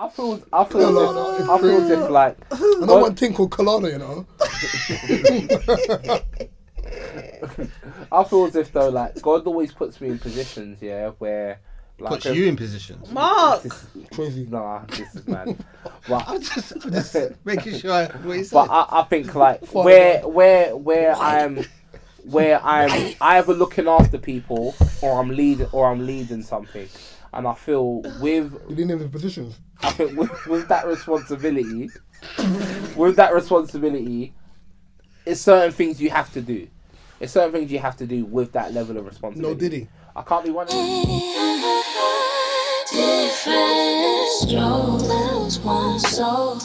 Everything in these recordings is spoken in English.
I feel as if like I know one thing called Colana, you know. I feel as if though, like God always puts me in positions, yeah, where like puts you in positions. Mark. Crazy. Nah, this is mad. But I'm just making sure what you said. but I think like where I'm either looking after people or I'm leading something, and I feel with You didn't name the positions. I think with that responsibility, it's certain things you have to do. It's certain things you have to do with that level of responsibility. No Diddy. I can't be one of them. Different strokes, one soul,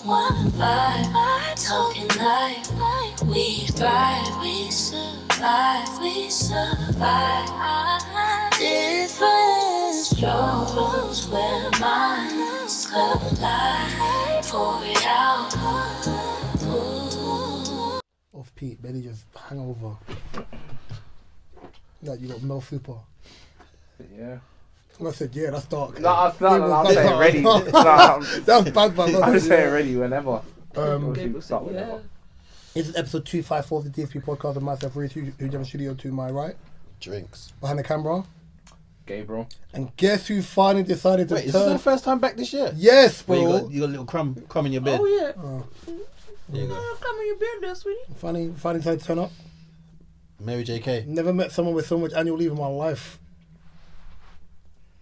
one vibe, talking life, we thrive, we survive, we survive. Different strokes, where minds collide, pour it out. Ooh. Off Pete, Benny just hangover. Like you got Mel Flipper. Yeah. And I said, yeah, that's dark. No, I'm saying ready. That's bad, man. I'm saying ready whenever. Yeah. This is episode 254 of the DFP podcast with myself, Reese, who's in the studio to my right. Drinks. Behind the camera. Gabriel. And guess who finally decided to Wait, is turn... this the first time back this year? Yes, Where bro. you got a little crumb in your bed. Oh yeah. There you go. Come on, your beard there, sweetie. Finally decided to turn up. Mary JK. Never met someone with so much annual leave in my life.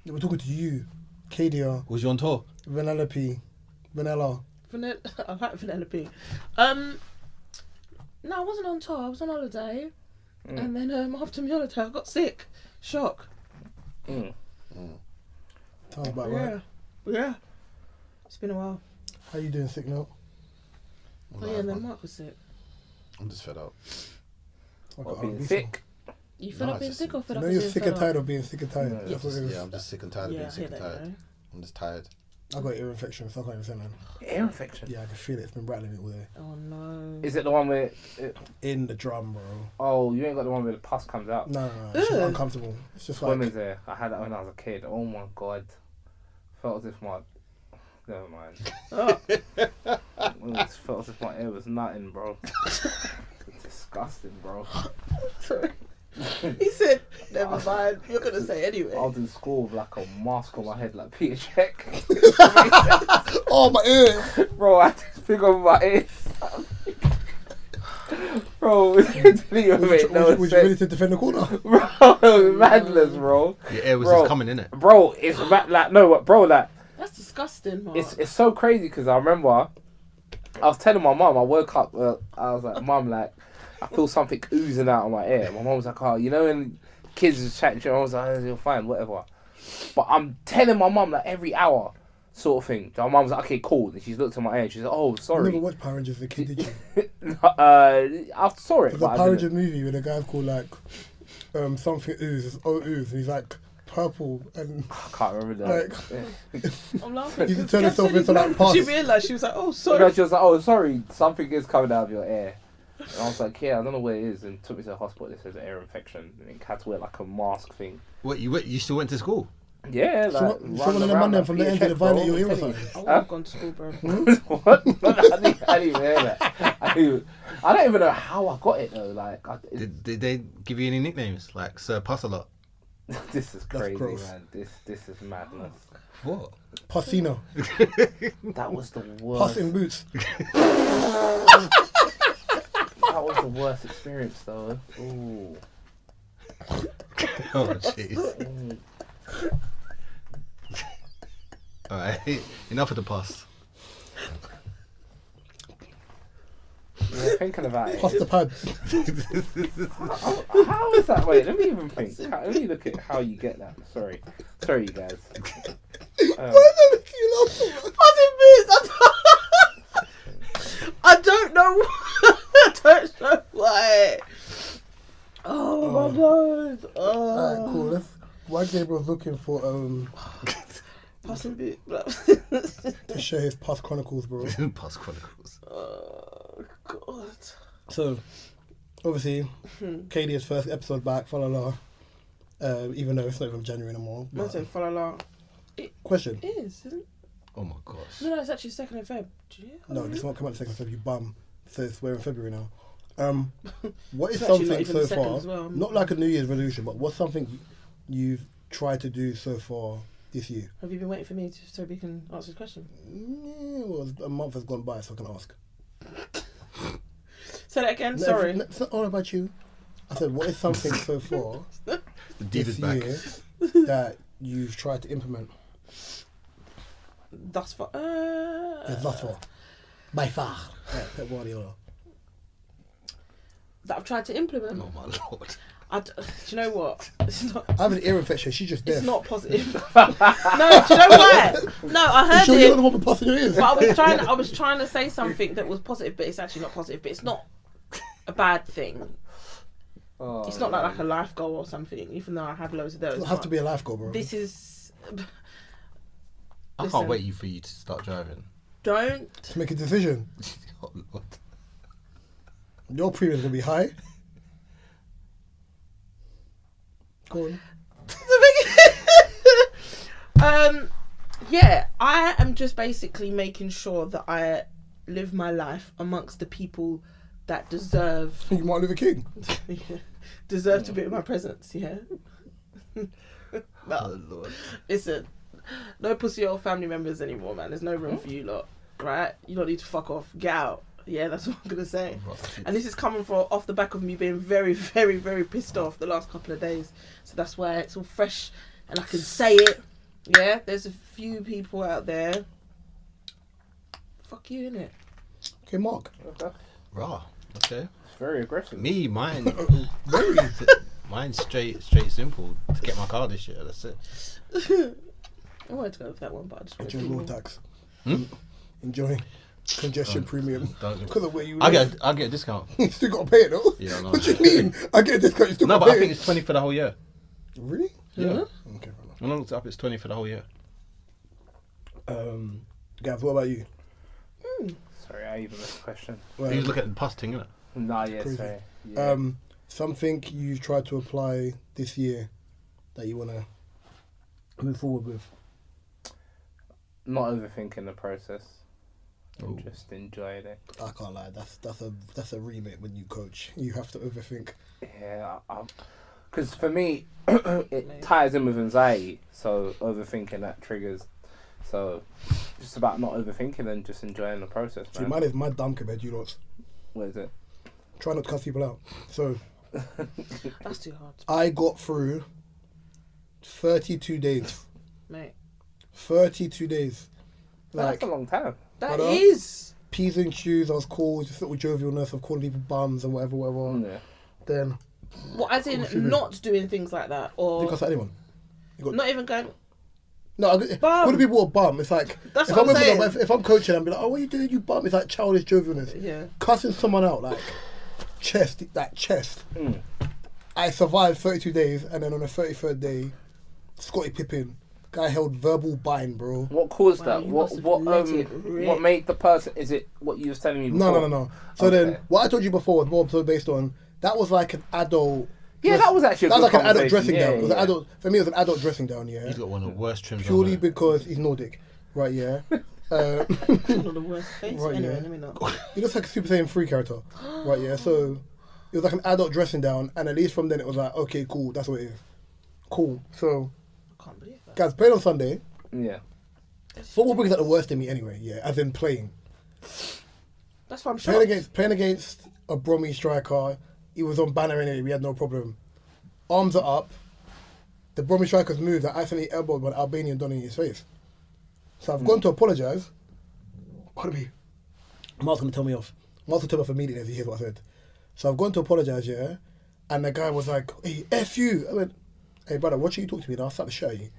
We're talking to you, Kadia, Was you on tour? Vanilla. I like Vanilla P. No, I wasn't on tour. I was on holiday, and then after my holiday, I got sick. Shock. Sounds about right. Yeah. It's been a while. How you doing, sick note? Oh yeah, and then Mark was sick. I'm just fed up. What, being sick? You feel No, like being it's sick or feel You like know you're being sick fed and up? tired of being sick and tired. Yeah, That's what it is. Yeah, I'm just sick and tired of Yeah, being I sick hear and that, tired. you know. I'm just tired. I got ear infection, so I can't even say man. Ear infection. Yeah, I can feel it. It's been rattling it all day. Oh no. Is it the one where? In the drum, bro. Oh, you ain't got the one where the pus comes out. No. It's just Ugh. uncomfortable. It's just like... Swimming's there. I had that when I was a kid. Oh my god. Felt as if my... Never mind. It felt as if my ear was nutting, bro. Disgusting, bro. Sorry. He said, never mind. You're gonna say anyway. I was in school with like a mask on my head like Peter Check. Oh, my ear! Bro, I had this thing over my ears. Bro, it didn't even make no Was you sense. ready to defend the corner? Bro, it was madness, bro. Your air was Bro. just coming, innit? Bro, it's like, no, bro, like, That's disgusting, Mark. it's so crazy because I remember I was telling my mum, I woke up, I was like, Mum, like, I feel something oozing out of my ear. My mum was like, oh, you know, when kids are chatting to you, I was like, oh, you're fine, whatever. But I'm telling my mum, like, every hour, sort of thing. So my mum's like, okay, cool. And she's looked at my ear and she's like, oh, I sorry. never watched Power Rangers as a kid, did you? I saw it. There's but a I Power didn't. Ranger movie with a guy called, like, something ooze. It's ooze. And he's, like, purple and... I can't remember that. Like, I'm laughing. you can turn yourself into, like, pus. She realised, she was like, oh, sorry. No, she was like, oh, sorry, something is coming out of your ear. And I was like, yeah, I don't know what it is. And took me to the hospital. It says ear infection. And it had to wear like a mask thing. What, you still went to school? Yeah, like. So one of the man them from the end of the violent your ear or something. I would have gone to school, bro. What? I didn't even hear that. I don't even know how I got it though. Like, Did they give you any nicknames? Like Sir Puss a lot? this is crazy, gross. man. This is madness. What? Pussino. That was the worst. Puss in boots. That was the worst experience though. Ooh. Oh, jeez. Ooh. Alright, enough of the pus. Yeah, thinking about it. Puss the pad. How is that? Wait, let me even think. Let me look at how you get that. Sorry, you guys. I don't know. I don't know why. Oh my god. Alright, cool. Why Gabriel's looking for Passing bit. to share his past chronicles, bro. Pus Chronicles. Oh god. So, obviously, Kadia's first episode back, falala. Even though it's not even January anymore. Man said falala. Question: It is, isn't it? Oh my gosh. No, it's actually 2nd of Feb. Do you? No, this won't come out the 2nd of February, you bum. So we're in February now. What is It's actually not something even so the 2nd far, as well. not like a New Year's resolution, but what's something you've tried to do so far this year? Have you been waiting for me so we can answer this question? Yeah, well, a month has gone by, so I can ask. Say that again. No, Sorry. It's not all about you. I said, what is something so far The this diva's back. year that you've tried to implement? Thus far. Yes, thus far. By far. Yeah, Pep Guardiola. That I've tried to implement. Oh my lord. Do you know what? It's not. I have an ear infection. She's just deaf. It's not positive. No, do you know why? No, I You heard sure you're not the it. one with pus in your ears? But I was trying to say something that was positive, but it's actually not positive. But it's not a bad thing. Oh, It's not like a life goal or something, even though I have loads of It those. doesn't have but to be a life goal, bro. This is. I Listen. can't wait for you to start driving. Don't. To make a decision. Oh lord. Your premium's going to be high. Go on. Yeah, I am just basically making sure that I live my life amongst the people that deserve You Martin Luther King. deserve to be in my presence. Yeah. Oh No, lord. listen, no pussy old family members anymore, man. There's no room for you lot, right? You don't need to fuck off. Get out. Yeah, that's what I'm gonna say. And this is coming off the back of me being very, very, very pissed off the last couple of days. So that's why it's all fresh and I can say it. Yeah, there's a few people out there. Fuck you, innit? Okay, Mark. Okay. Raw. Okay. It's very aggressive. Me, mine. Very. Mine's straight simple. To get my car this year. That's it. I wanted to go with that one, but I just wanted Enjoy to road tax. Enjoy congestion premium. Don't. Because of where you I live. get a discount. You still got to pay it though. Yeah, I know. What do you mean? I get a discount, you still No, got but to I pay think it. it's 20 for the whole year. Really? Yeah. Okay, fair When I looked it up, it's 20 for the whole year. enough. Gav, what about you? Sorry, I even missed the question. Well, You was looking at the pus thing, innit? Nah, yeah, Crazy. sorry. Yeah. something you've tried to apply this year that you want to move forward with? Not overthinking the process. Ooh. Just enjoying it. I can't lie. That's a remit when you coach. You have to overthink. Yeah, because for me, it ties in with anxiety. So overthinking that triggers. So just about not overthinking and just enjoying the process, See, man. mine is my dumb compared to you lot's. What is it? Try not to cuss people out. So That's too hard, I got through 32 days. mate. 32 days. That's Like a long time. That Brother? is. P's and Q's. I was cool. Just little jovialness of calling people bums and whatever. Yeah. Then What, as in What you not doing things like that, you or cuss at anyone. You got not even going? No, Bum. calling people a bum. It's like That's if what I'm with them, saying. if I'm coaching, I'm be like, "Oh, what are you doing, you bum?" It's like childish jovialness. Yeah. Cussing someone out like chest. Mm. I survived 32 days, and then on the 33rd day, Scottie Pippen, guy held verbal bind, bro. What caused Wow, that? you What must have let it rip. what made the person? Is it what you was telling me No, before? no. So Okay. then, what I told you before was more so based on that was like an adult. Yeah, that was actually a that was good like an adult conversation. dressing Yeah, down. It was an yeah. adult for me. It was an adult dressing down. Yeah, He's got one of the worst trims purely on there. because he's Nordic, right? Yeah. Not the worst face. Right, anyway, yeah. let me not. He looks like a Super Saiyan 3 character, right? Yeah. So it was like an adult dressing down, and at least from then it was like, okay, cool, that's what it is. Cool. So I can't believe that. guys, played on Sunday. Yeah. Football brings out the worst in me anyway. Yeah, as in playing. That's why I'm Playing against a Bromley striker, he was on banner anyway, we had no problem. Arms are up. The Bromley striker's moved, I accidentally elbowed an Albanian don in his face. So I've gone to apologise. Pardon me. Mark's going to tell me off. Mark's going to tell me off immediately as he hears what I said. So I've gone to apologise, yeah? And the guy was like, hey, F you. I went, hey brother, watch you talk to me now, I'll slap the shit out of you.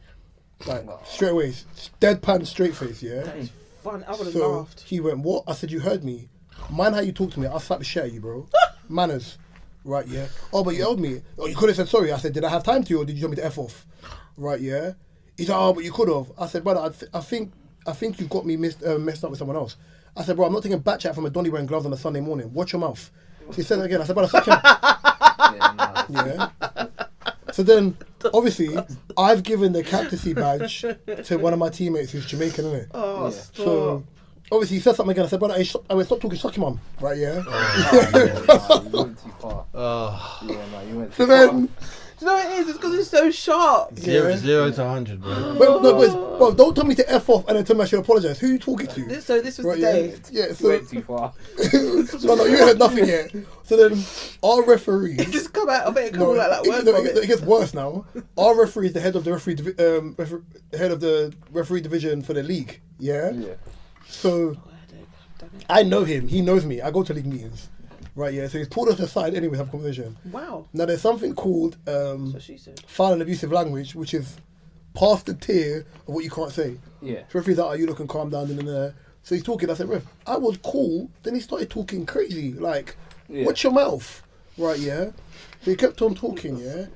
Like, straight away, deadpan, straight face, yeah? That is fun. I would have So laughed. he went, what? I said, you heard me. Mind how you talk to me. I'll slap the shit out of you, bro. Manners. Right, yeah. Oh, but you owed me. Oh, you could have said sorry. I said, did I have time to or did you tell me to F off? Right, yeah. He said, oh, but you could have. I said, brother, I think you've got me messed up with someone else. I said, bro, I'm not taking back chat from a Donny wearing gloves on a Sunday morning. Watch your mouth. He said it again. I said, brother, suck him. Yeah. No, Yeah. So then obviously, I've given the captaincy badge to one of my teammates who's Jamaican, innit? Oh, Yeah. stop. So, obviously, he said something again. I said, brother, I went, stop talking, suck your mum. Right, yeah? You went too far. Oh, Yeah, no, you went So too far. then, Do you know what it is? It's because it's so sharp. zero to 100, bro. well, don't tell me to F off and then tell me I should apologise. Who are you talking to? So this was Right, the day. yeah, You so, went too far. no, you heard nothing yet. So then, our referee... Just come out. I bet it come No, like that. Word no, from it gets worse now. Our referee is the head of the head of the referee division for the league. Yeah. Yeah. So I know him. He knows me. I go to league meetings. Right. Yeah. So he's pulled us aside anyway to have a conversation. Wow. Now there's something called That's what she said. foul and abusive language, which is past the tier of what you can't say. Yeah. So referee's like, "Are you looking calm down?" And so he's talking. I said, "Ref, I was cool." Then he started talking crazy. Like, Yeah. watch your mouth. Right. Yeah. So he kept on talking. Yeah.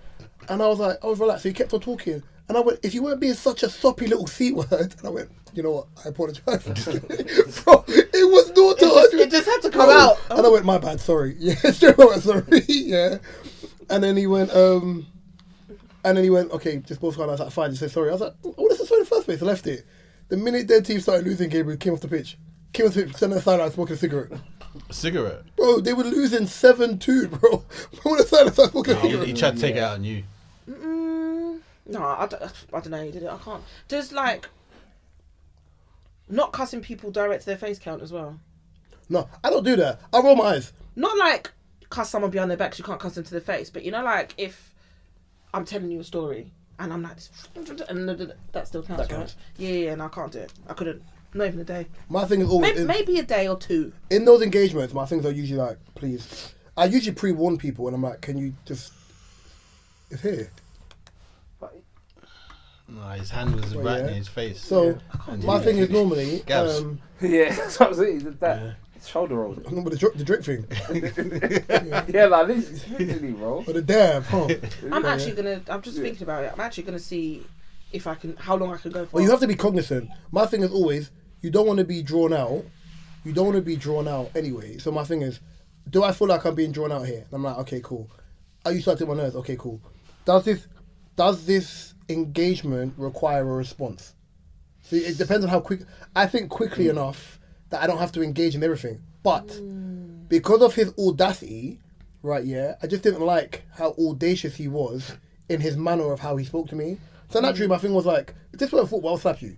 And I was relaxed. So he kept on talking. And I went, if you weren't being such a soppy little C word, and I went, you know what, I apologise. Bro, it was not It just had to come out. And I went, my bad, sorry. Yeah, straight away, sorry. Yeah. And then he went, okay, just both gone. I was like, fine, just say sorry. I was like, I would have said sorry in the first place. I left it. The minute their team started losing, Gabriel came off the pitch. Came off the pitch, standing on the sideline smoking a cigarette. Cigarette. Bro, they were losing 7-2, bro. On the sideline smoking a cigarette. He tried to take it out on you. No, I don't know. He did it. I can't. Just like not cussing people direct to their face count as well. No, I don't do that. I roll my eyes. Not like cuss someone behind their back 'cause you can't cuss them to their face. But you know, like if I'm telling you a story and I'm like, and that still counts, right? Yeah, and I can't do it. I couldn't. Not even a day. My thing is always... Maybe a day or two. In those engagements, my things are usually like, please. I usually pre-warn people and I'm like, can you just... It's here. No, his hand was right in his face. So, my thing is normally... Gabs. Yeah, that's what I'm saying. He did that. Shoulder roll. No, but the drip thing. Yeah, like this literally, bro. Or the dab, huh? I'm just thinking about it. I'm actually gonna see if I can, how long I can go for. Well, you have to be cognizant. My thing is always, you don't want to be drawn out. You don't want to be drawn out anyway. So my thing is, do I feel like I'm being drawn out here? And I'm like, okay, cool. Are you starting my nerves? Okay, cool. Does this engagement require a response? See, it depends on how quick. I think quickly enough that I don't have to engage in everything. But because of his audacity, right? Yeah, I just didn't like how audacious he was in his manner of how he spoke to me. So naturally, my thing was like, if this were football, I'll slap you. Do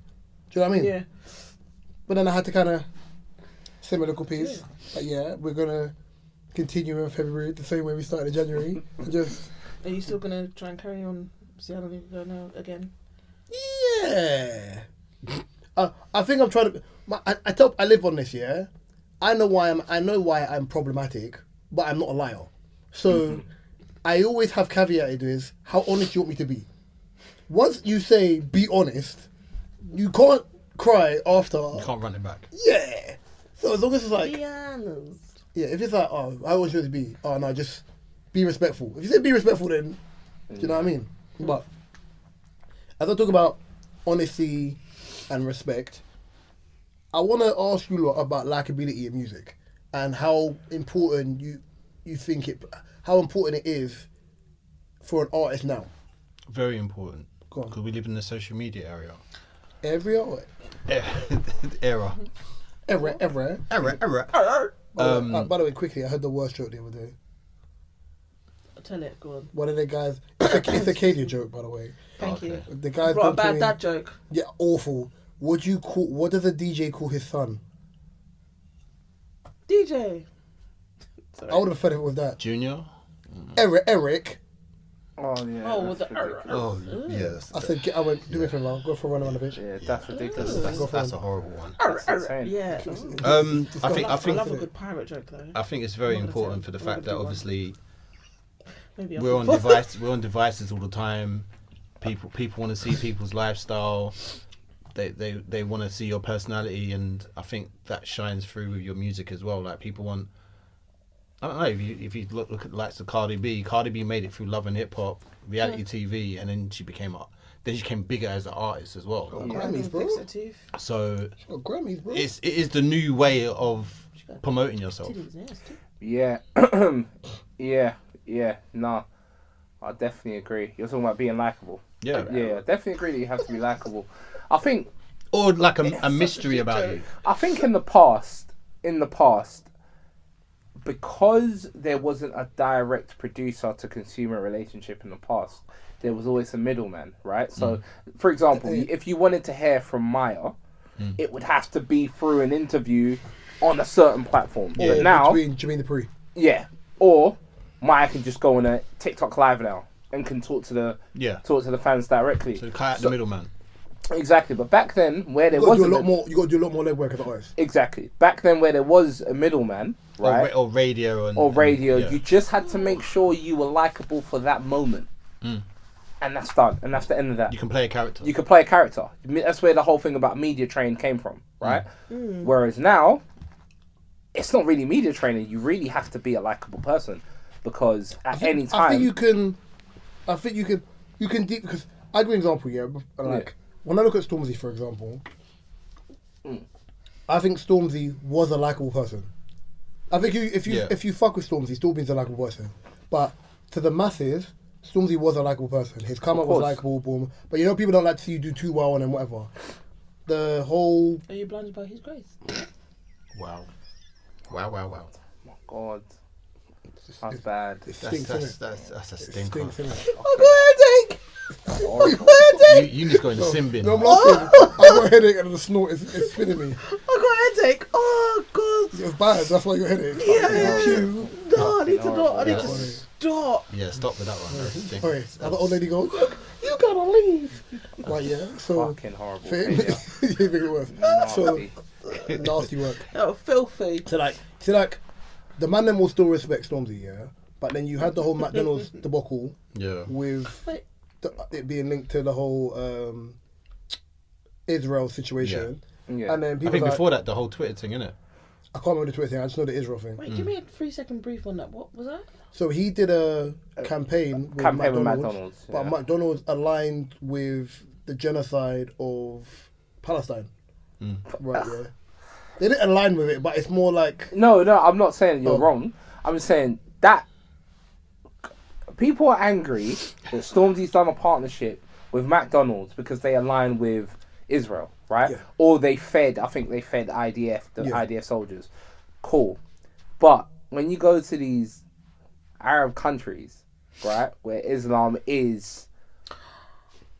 you know what I mean? Yeah. But then I had to kind of say my little piece. But yeah, we're gonna continue in February the same way we started in January. And just Are you still gonna try and carry on? See how long you go now again? yeah. I think I'm trying to. I live on this. Yeah, I know why I'm problematic, but I'm not a liar. So I always have caveated with how honest you want me to be. Once you say be honest, you can't cry after. You can't run it back. Yeah. So as long as it's like, Be honest. yeah, if it's like, oh, I want you to be, oh no, just be respectful. If you say be respectful, then do you know what I mean? But as I talk about honesty and respect, I want to ask you lot about likability in music and how important you think how important it is for an artist now. Very important. Go on. Because we live in the social media area. Every artist. Era. Ever. By the way, quickly, I heard the worst joke the other day. Tell it, go on. One of the guys, it's a Cadia joke, by the way. Thank you. The guy's Bro, a gone to bad me- dad joke. Yeah, awful. What does a DJ call his son? DJ. I would have thought it was that. Junior? Eric. Oh yeah. Oh, with that's the ridiculous. Oh, yes. I said, I went, do me a favor, go for a run around the pitch. Yeah, that's ridiculous. That's a horrible one. That's insane. Yeah. I I love a good pirate joke though. I think it's very I'm not gonna important say for the I'm fact gonna that do one. obviously Maybe we're on devices all the time. People want to see people's lifestyle. They want to see your personality, and I think that shines through with your music as well. Like people want. I don't know if you look at the likes of Cardi B. Cardi B made it through Love and Hip Hop, reality TV, and then she became bigger as an artist as well. Grammys, bro. Fix her teeth. So Oh, Grammys, bro. it is the new way of promoting yourself. Titties, yes, too. Yeah. Yeah. Nah. I definitely agree. You're talking about being likable. Yeah. Yeah, I definitely agree that you have to be likable. I think Or like a mystery about you. I think in the past, because there wasn't a direct producer to consumer relationship in the past, there was always a middleman, right? So, for example, if you wanted to hear from Maya, it would have to be through an interview on a certain platform. Or But now, between Jermaine Dupri. yeah, or Maya can just go on a TikTok live now and can talk to the fans directly. So cut out the middleman. Exactly, but back then where there You got to wasn't do a lot more. You got to do a lot more legwork as an artist. exactly back then where there was a middleman, right? Or radio. You just had to make sure you were likable for that moment, and that's done, and that's the end of that. You can play a character. You can play a character. That's where the whole thing about media training came from, right? Whereas now, it's not really media training. You really have to be a likable person, because at any time, I think you can deep, because I do an example, when I look at Stormzy, for example, I think Stormzy was a likable person. I think if you fuck with Stormzy, Stormzy's a likable person. But to the masses, Stormzy was a likable person. His come up was likable, boom. But people don't like to see you do too well and whatever. The whole... Are you blinded by his grace? Wow. Oh my God. That's bad. It stinks, innit? That's a It stinker. stinks, innit? I got a headache. You need to go in the sin bin. No, I'm laughing. I got a headache and the snort is spinning me. I got a headache. Oh God. It's bad. That's why you got a headache. Yeah. No, I need to not. I need to stop. Yeah, stop with that one. That's a stinker. Okay, and the old lady goes, "Look, you gotta leave." Right, yeah. So Fucking horrible. you make it worse. Nasty. So nasty work. Oh, filthy. So like, the man then will still respect Stormzy, yeah. But then you had the whole McDonald's debacle with it being linked to the whole Israel situation. Yeah. And then I people think before that, the whole Twitter thing, innit? I can't remember the Twitter thing. I just know the Israel thing. Wait, give me a 3-second brief on that. What was that? So he did a campaign with McDonald's, but McDonald's aligned with the genocide of Palestine. Right, yeah. They didn't align with it, but it's more like... No, I'm not saying you're wrong. I'm just saying that people are angry that Stormzy's done a partnership with McDonald's because they align with Israel, right? Yeah. Or I think they fed IDF, IDF soldiers. Cool. But when you go to these Arab countries, right, where Islam is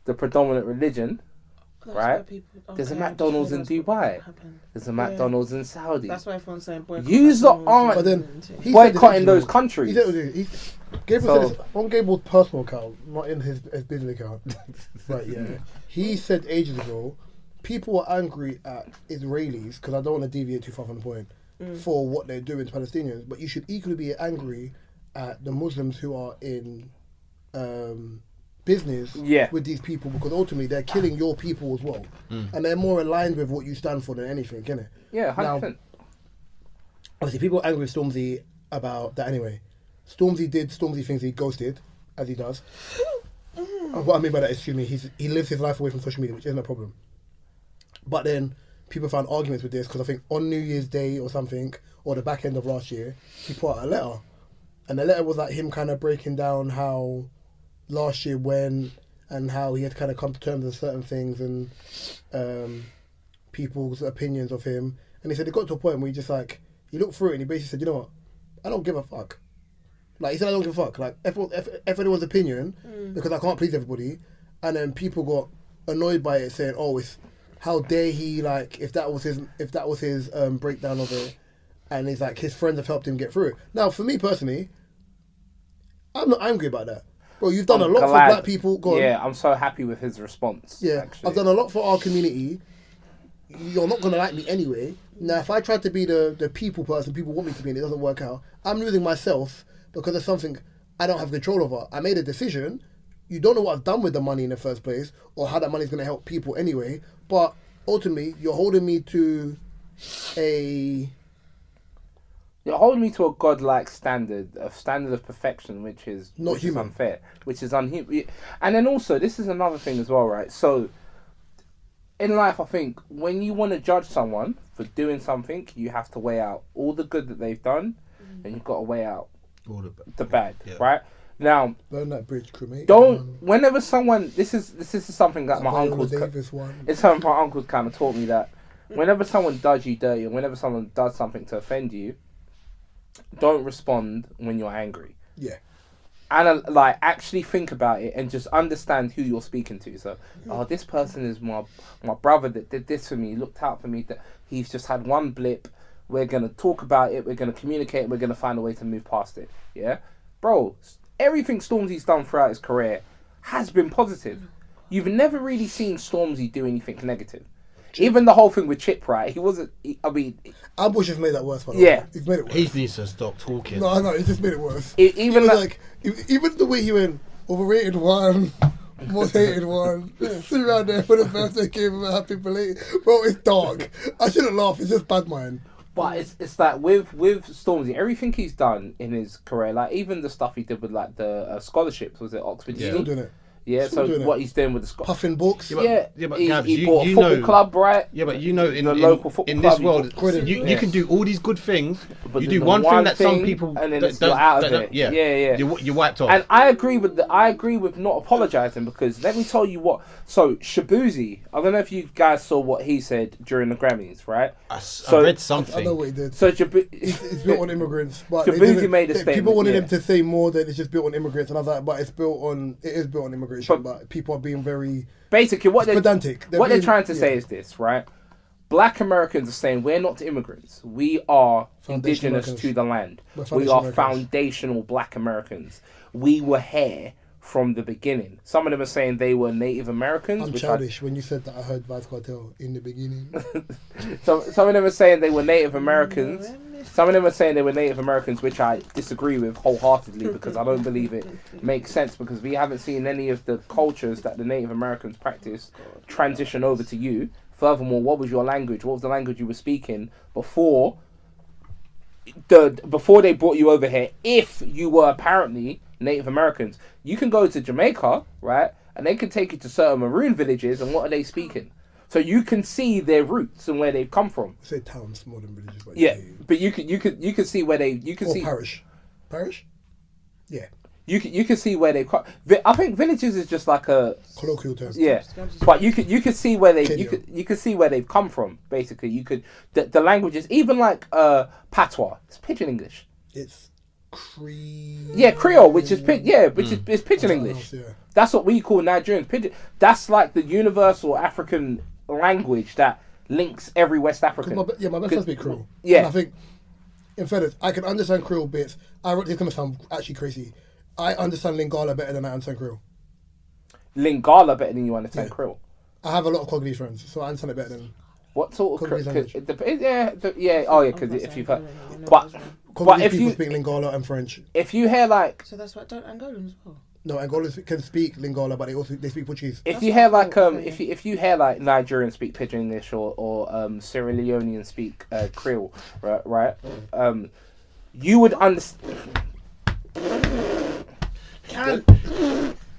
the predominant religion, right? There's a McDonald's in Dubai. There's a McDonald's in Saudi. That's why everyone's saying boycott. Yous aren't But then boycotting those countries. Gabriel said this on Gabriel's personal account, not in his business account. Right, yeah. He said ages ago, people are angry at Israelis, because I don't want to deviate too far from the point, for what they're doing to Palestinians, but you should equally be angry at the Muslims who are in business with these people, because ultimately they're killing your people as well, and they're more aligned with what you stand for than anything, innit? Yeah, 100%. Now, obviously, people are angry with Stormzy about that anyway. Stormzy did Stormzy things, he ghosted, as he does. And what I mean by that is, he lives his life away from social media, which isn't a problem. But then people found arguments with this, because I think on New Year's Day or something, or the back end of last year, he put out a letter. And the letter was like him kind of breaking down how last year went, and how he had kind of come to terms with certain things, and people's opinions of him. And he said it got to a point where he looked through it and he basically said, you know what, I don't give a fuck. Like, he said, I don't give a fuck. Like, if anyone's opinion, because I can't please everybody, and then people got annoyed by it, saying, oh, it's how dare he, like, if that was his breakdown of it, and he's like, his friends have helped him get through it. Now, for me personally, I'm not angry about that. Bro, you've done a lot for black people. Go on. Yeah, I'm so happy with his response. Yeah, actually. I've done a lot for our community. You're not going to like me anyway. Now, if I try to be the people person people want me to be and it doesn't work out, I'm losing myself because there's something I don't have control over. I made a decision. You don't know what I've done with the money in the first place or how that money's going to help people anyway. But ultimately, you're holding me to a godlike standard of perfection, which is unfair, which is unhuman. And then also, this is another thing as well, right? So, in life, I think when you want to judge someone for doing something, you have to weigh out all the good that they've done, and you've got to weigh out all the bad, right? Now, Burn that bridge, cremate. whenever someone, this is something that my uncles, Davis one. it's something my uncles kind of taught me, that whenever someone does you dirty, or whenever someone does something to offend you, don't respond when you're angry. Yeah. And like, actually think about it and just understand who you're speaking to. So, this person is my brother that did this for me, looked out for me, that he's just had one blip. We're gonna talk about it. We're gonna communicate. We're gonna find a way to move past it. Yeah, bro. Everything Stormzy's done throughout his career has been positive. You've never really seen Stormzy do anything negative. Even the whole thing with Chip, right? He wasn't. Ambush has made that worse. By the Yeah. way. He's made it worse. He needs to stop talking. No, he just made it worse. Even Even the way he went, overrated one, most hated one, sit around there for the birthday cake with a happy belated. Bro, it's dark. I shouldn't laugh. It's just bad mind. But it's like with Stormzy, everything he's done in his career, like even the stuff he did with like the scholarships, was it Oxford Still Uni? doing it. Yeah, Still so doing what it. he's doing with the Puffing books. Yeah, but he Gabs, bought a football club, right? Yeah, but in the local football in club, this world, Credit. you can do all these good things. But You then do the one thing that some thing, people and then that it's you're out of it. Yeah, Yeah. You wiped off. And I agree with not apologising, because let me tell you what. So Shabuzi, I don't know if you guys saw what he said during the Grammys, right? I So- read something. I know what he did. So It's built on immigrants, but Shabuzi made a statement. People wanted yeah. him to say more that it's just built on immigrants, and I was like, but it is built on immigration. But people are being very Basically, what they're pedantic. they're trying to say is this, right? Black Americans are saying we're not immigrants. We are Foundational indigenous Americans. to the land. We're We foundational are Americans. foundational Black Americans. We were here from the beginning. Some of them are saying they were Native Americans. I'm which childish. When you said that, I heard Vybz Kartel in the beginning. some of them are saying they were Native Americans. Some of them are saying they were Native Americans, which I disagree with wholeheartedly, because I don't believe it makes sense, because we haven't seen any of the cultures that the Native Americans practice transition over to you. Furthermore, what was your language? What was the language you were speaking before they brought you over here? If you were apparently Native Americans, you can go to Jamaica, right, and they can take you to certain maroon villages, and what are they speaking? So you can see their roots and where they've come from. Say towns more than villages. But Yeah, but you can see where they or see parish. Yeah, you can see where they come. I think villages is just like a colloquial term. yeah, but you can see where they Kenya. you can see where they've come from. Basically, you could the languages, even like patois, it's pidgin English. It's Creole. Yeah, Creole, which is it's pidgin English. Yeah. That's what we call Nigerians. Pidgin. That's like the universal African language that links every West African. My best friend speak Creole. Yeah. And I think, in fairness, I can understand Creole bits. It's going to sound actually crazy. I understand Lingala better than I understand Creole. Lingala better than you understand Yeah. Creole. I have a lot of Congolese friends, so I understand it better than What sort of Congolese language. because if you've heard, but Congolese if people you speak Lingala and French. if you hear like So that's why don't Angolans as well. No, Angolans can speak Lingala, but they speak Portuguese. if That's you what hear I like thought, if you hear like Nigerians speak pidgin English or Sierra Leoneans speak Creole, right, you would understand.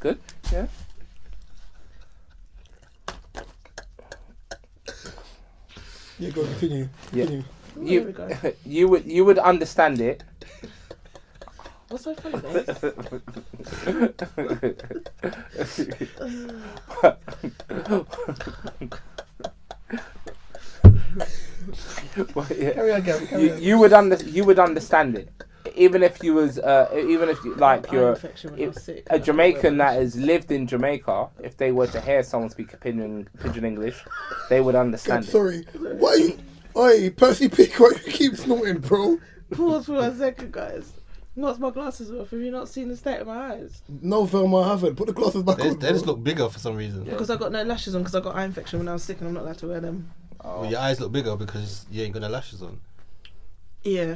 Good, yeah. Yeah, go continue. Yeah. Continue. Oh, there we go. You would understand it. What's so funny, babe? Well, yeah. Carry on, carry on. You would understand it, even if you was like you're infection when I was sick. a Jamaican that has lived in Jamaica. If they were to hear someone speak pidgin English, they would understand it. Sorry. Why you... Oi, Percy Pick, why you keep snorting, bro? Pause for a second, guys. What's my glasses off? Have you not seen the state of my eyes? No, Velma, I haven't. Put the glasses back on, They just bro. look bigger for some reason. Because I got no lashes on because I got eye infection when I was sick and I'm not allowed to wear them. Oh. Well, your eyes look bigger because you ain't got no lashes on. Yeah.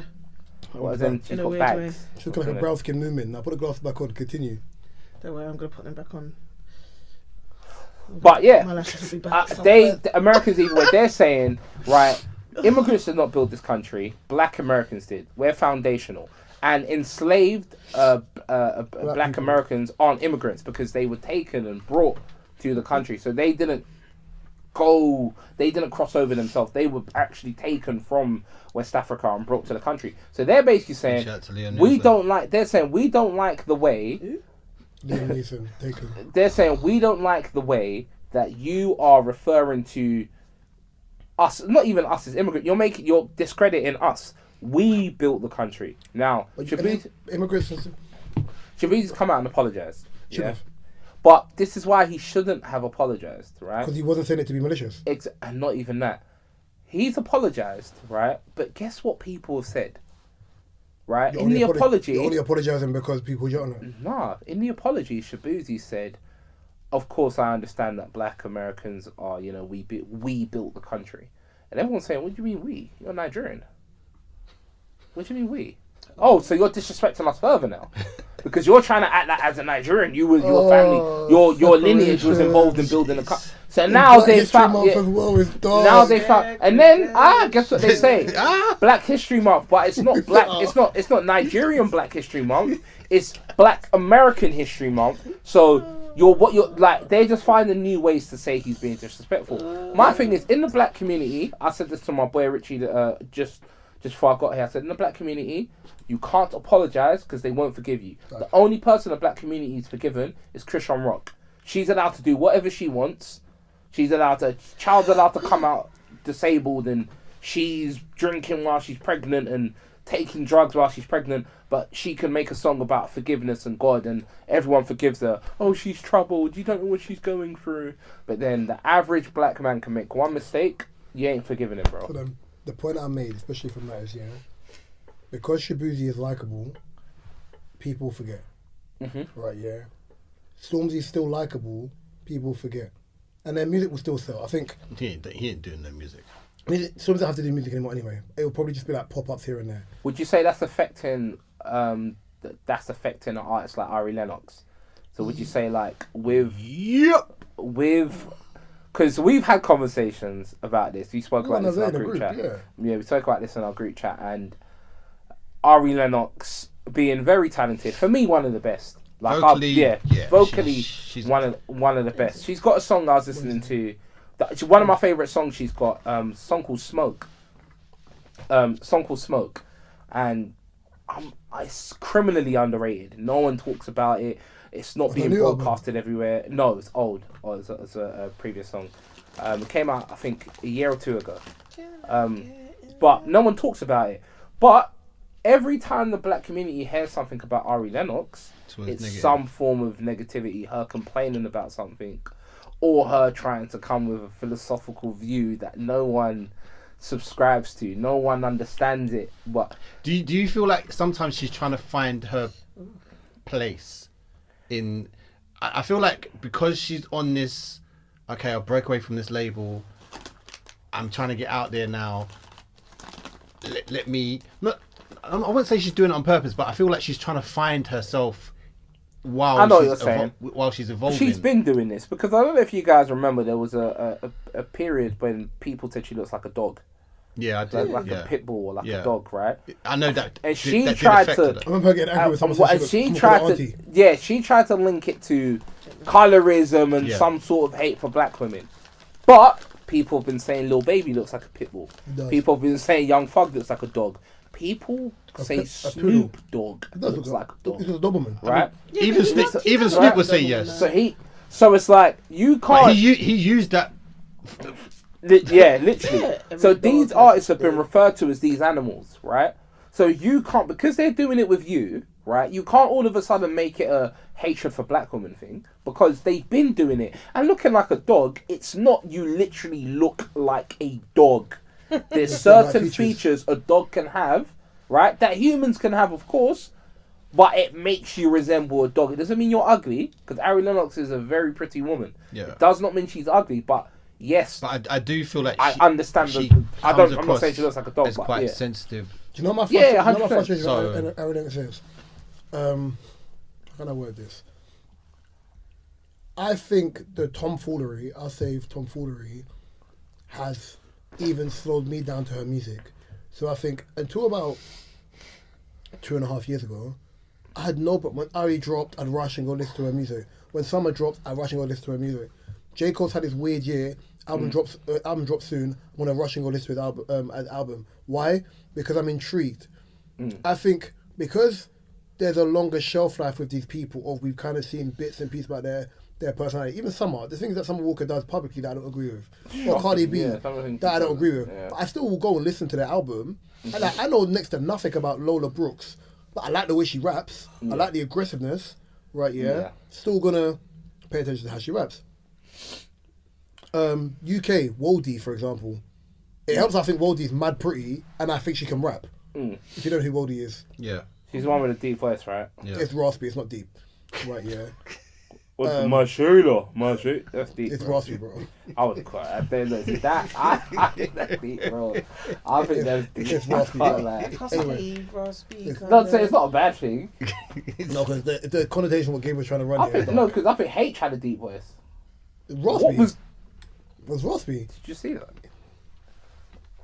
What, as in In she's a got weird bags. She's looking like a brown skin movement. Now put the glasses back on. Continue. Don't worry, I'm going to put them back on. But yeah, My lashes will be back. the Americans, even what they're saying, right? Immigrants did not build this country. Black Americans did. We're foundational. And enslaved black Americans aren't immigrants because they were taken and brought to the country. So they didn't They didn't cross over themselves. They were actually taken from West Africa and brought to the country. So they're basically saying they're saying we don't like the way. They're saying we don't like the way that you are referring to us, not even us as immigrants. You're discrediting us. We built the country. Now, immigrants should just come out and apologise. Should have. But this is why he shouldn't have apologised, right? Because he wasn't saying it to be malicious. And not even that. He's apologised, right? But guess what people have said? Right? In the apology... You're only apologising because people jot on it. Nah. In the apology, Shabuzi said, of course I understand that black Americans are, we built the country. And everyone's saying, what do you mean we? You're Nigerian. What do you mean we? Oh, so you're disrespecting us further now. Because you're trying to act like as a Nigerian, your family, your lineage was involved in building the country. So now they found, and then guess what they say? Black History Month, but it's not black. It's not Nigerian Black History Month. It's Black American History Month. So they're just finding new ways to say he's being disrespectful. My thing is, in the black community, I said this to my boy Richie just before I got here. I said, in the black community, you can't apologise because they won't forgive you. The only person the black community is forgiven is Christian Rock. She's allowed to do whatever she wants. Child's allowed to come out disabled and she's drinking while she's pregnant and taking drugs while she's pregnant, but she can make a song about forgiveness and God and everyone forgives her. Oh, she's troubled. You don't know what she's going through. But then the average black man can make one mistake. You ain't forgiving him, bro. So the point I made, especially from that, is, because Shabuzi is likable, people forget. Mm-hmm. Right, yeah. Stormzy's still likable, people forget. And their music will still sell. I think... He ain't doing no music. Stormzy doesn't have to do music anymore anyway. It will probably just be like pop-ups here and there. Would you say that's affecting an artist like Ari Lennox? So would you say like with... Because we've had conversations about this. We spoke about this in our group chat. Yeah, we spoke about this in our group chat. And Ari Lennox being very talented. For me, one of the best. Vocally, she's one of the best. She's got a song I was listening to. One of my favourite songs she's got, song called Smoke. And it's criminally underrated. No one talks about it. It's not being broadcasted everywhere. No, it's old. It's a previous song. It came out, I think, a year or two ago. But no one talks about it. But every time the black community hears something about Ari Lennox, it's some form of negativity. Her complaining about something, or her trying to come with a philosophical view that no one subscribes to, no one understands it. But do you feel like sometimes she's trying to find her place in? I feel like because she's on this, okay, I'll break away from this label. I'm trying to get out there now. Let me not. I wouldn't say she's doing it on purpose, but I feel like she's trying to find herself while she's evolving. She's been doing this because I don't know if you guys remember, there was a period when people said she looks like a dog. Yeah, I did. Like a pit bull or like a dog, right? I know that. And she tried to. I remember her getting angry with someone. She tried to link it to colorism and some sort of hate for black women. But people have been saying Lil Baby looks like a pit bull. People have been saying Young Thug looks like a dog. People say Snoop Dogg looks like a dog. He's a Doberman, right? Even Snoop would say yes. So it's like you can't. He used that. Literally. So these artists have been referred to as these animals, right? So you can't, because they're doing it with you, right? You can't all of a sudden make it a hatred for black women thing, because they've been doing it. And looking like a dog, it's not you literally look like a dog. There's certain features a dog can have, right? That humans can have, of course, but it makes you resemble a dog. It doesn't mean you're ugly, because Ari Lennox is a very pretty woman. Yeah. It does not mean she's ugly, but yes. But I do feel like I understand. I'm not saying she looks like a dog, it's but quite sensitive. Do you know my frustration with Ari Lennox is? How can I word this? I think the tomfoolery, has even slowed me down to her music. So I think until about 2.5 years ago, I had no problem. When Ari dropped, I'd rush and go listen to her music. When Summer dropped, I'd rush and go listen to her music. J. Cole's had his weird year. Album drops soon. I'm gonna rush and go listen to his album. Why? Because I'm intrigued. I think because there's a longer shelf life with these people, or we've kind of seen bits and pieces about their personality. Even the things that Summer Walker does publicly that I don't agree with, or Cardi B that I don't agree with. Yeah. But I still will go and listen to their album. And like, I know next to nothing about Lola Brooks, but I like the way she raps. I like the aggressiveness. Right? Yeah. Still gonna pay attention to how she raps. UK Wodie, for example, it helps. I think Wodie's mad pretty, and I think she can rap. If you don't know who Wodie is, Yeah. She's the one with a deep voice, right? Yeah. it's raspy. It's not deep. Right? Yeah. What's my shoulder? That's deep. It's bro. raspy, bro. I would cry. I think that's deep, bro. I think that's deep. It's raspy. I can't lie. Anyway. Not to say it's not a bad thing. No, because the connotation what Gabe was trying to run here. Because I think H had a deep voice. Raspy. What was? Was raspy. Did you see that?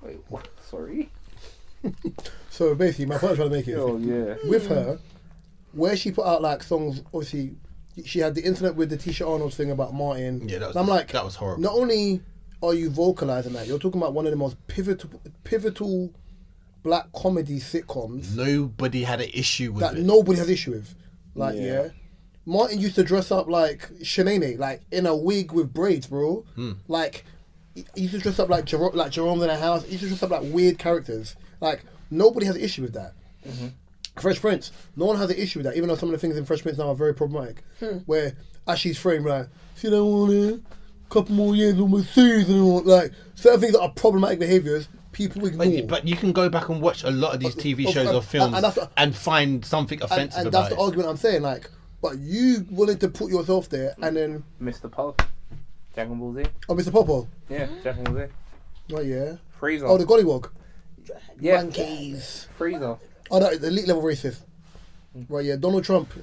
Wait, what? Sorry. So basically, my point I'm trying to make is Oh yeah. with her, where she put out like songs. Obviously, she had the incident with the Tisha Arnold thing about Martin. Yeah, that was, and I'm like, that was horrible. Not only are you vocalizing that, you're talking about one of the most pivotal black comedy sitcoms Nobody had an issue with that it. nobody has issue with. Like, Yeah. yeah. Martin used to dress up like Shanae, like in a wig with braids, bro. Like, he used to dress up like Jerome's in a house. He used to dress up like weird characters. Like, nobody has an issue with that. Fresh Prince, no one has an issue with that, even though some of the things in Fresh Prince now are very problematic. Where Ashley's framed like, see that one there? Couple more years on my series and all. Like, certain things that are problematic behaviours, people ignore. But you can go back and watch a lot of these TV shows or films and find something offensive and about that's it. the argument I'm saying. Like, but you willing to put yourself there and then... Mr. Pulp. Dragon Ball Z. Oh, Mr. Popo. Yeah, Dragon Ball Z. Oh, yeah. Freezer. Oh, the Gollywog. yeah. Monkeys. Freezer. Oh, no, the elite level racist. Right, yeah. Donald Trump.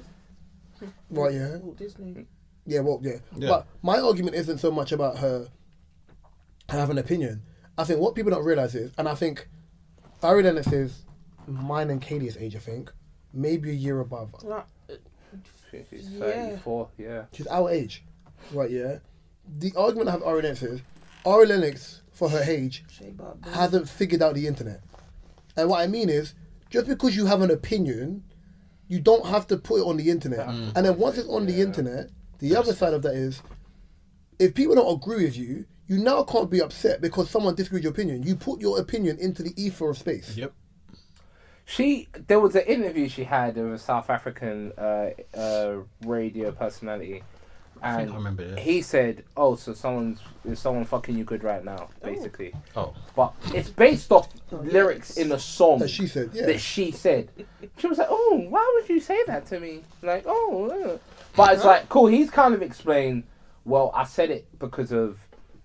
Right, yeah. Disney. Yeah, well, yeah. Yeah. But my argument isn't so much about her having an opinion. I think what people don't realise is, and I think Ari Lennox is mine and Katie's age, I think. Maybe a year above. She's Yeah. 34, yeah. She's our age. Right, yeah. The argument I have with Ari Lennox is, Ari Lennox, for her age, hasn't figured out the internet. And what I mean is, just because you have an opinion, you don't have to put it on the internet. And then once it's on the internet, the other side of that is, if people don't agree with you, you now can't be upset because someone disagrees with your opinion. You put your opinion into the ether of space. Yep. There was an interview she had with a South African radio personality, I think and I remember it. he said, "Oh, so is someone fucking you good right now?" Basically, Oh. but it's based off lyrics in a song That she said, yeah. that she said. She was like, "Oh, why would you say that to me?" Like, but it's like, cool. He's kind of explained, well, I said it because of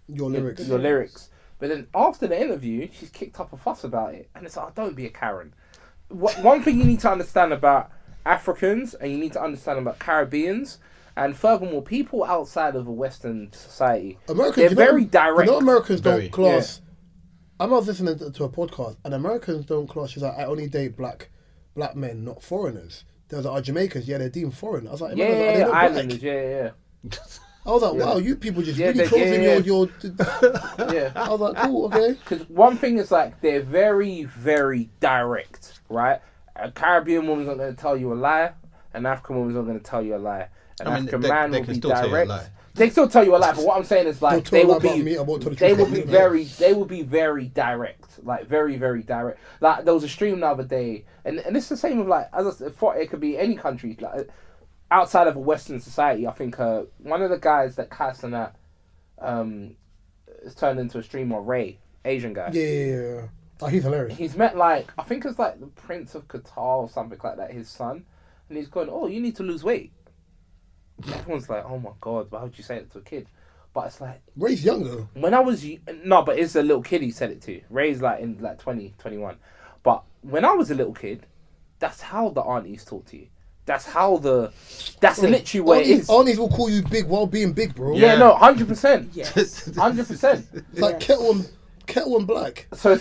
Your lyrics. your lyrics. But then after the interview, she's kicked up a fuss about it, and it's like, don't be a Karen. One thing you need to understand about Africans, and you need to understand about Caribbeans, and furthermore, people outside of a Western society, Americans, they're very direct. You know, Americans Very. don't class. I was listening to a podcast, and Americans don't class. She's like, I only date black men, not foreigners. There's like, Jamaicans, yeah, they're deemed foreign. I was like, are they not black? Islanders, yeah. I was like, wow, you people just Yeah, really closing your. Yeah. I was like, cool, okay. Because one thing is like, they're very, very direct, right? A Caribbean woman's not going to tell you a lie. An African woman's not going to tell you a lie. An African man will can be still tell you a direct. lie. They still tell you a lie, but what I'm saying is like, Don't tell a lie about me, I won't tell the truth about you. they will be very direct, like very, very direct. Like there was a stream the other day, and it's the same with like, as I said, it could be any country, like outside of a Western society. I think one of the guys that cast on that is turned into a streamer, Ray, Asian guy. Yeah. Oh, he's hilarious. He's met like, I think it's like the Prince of Qatar or something like that, his son, and he's going, "Oh, you need to lose weight." Everyone's like, "Oh my god, why would you say it to a kid?" But it's like, Ray's young though. when I was no, but it's a little kid he said it to. Ray's like in like 20, 21. But when I was a little kid, that's how the aunties talk to you. That's literally where it is. Aunties will call you big while being big, bro. Yeah, no, 100%. Yes. 100%. It's like kettle and black. So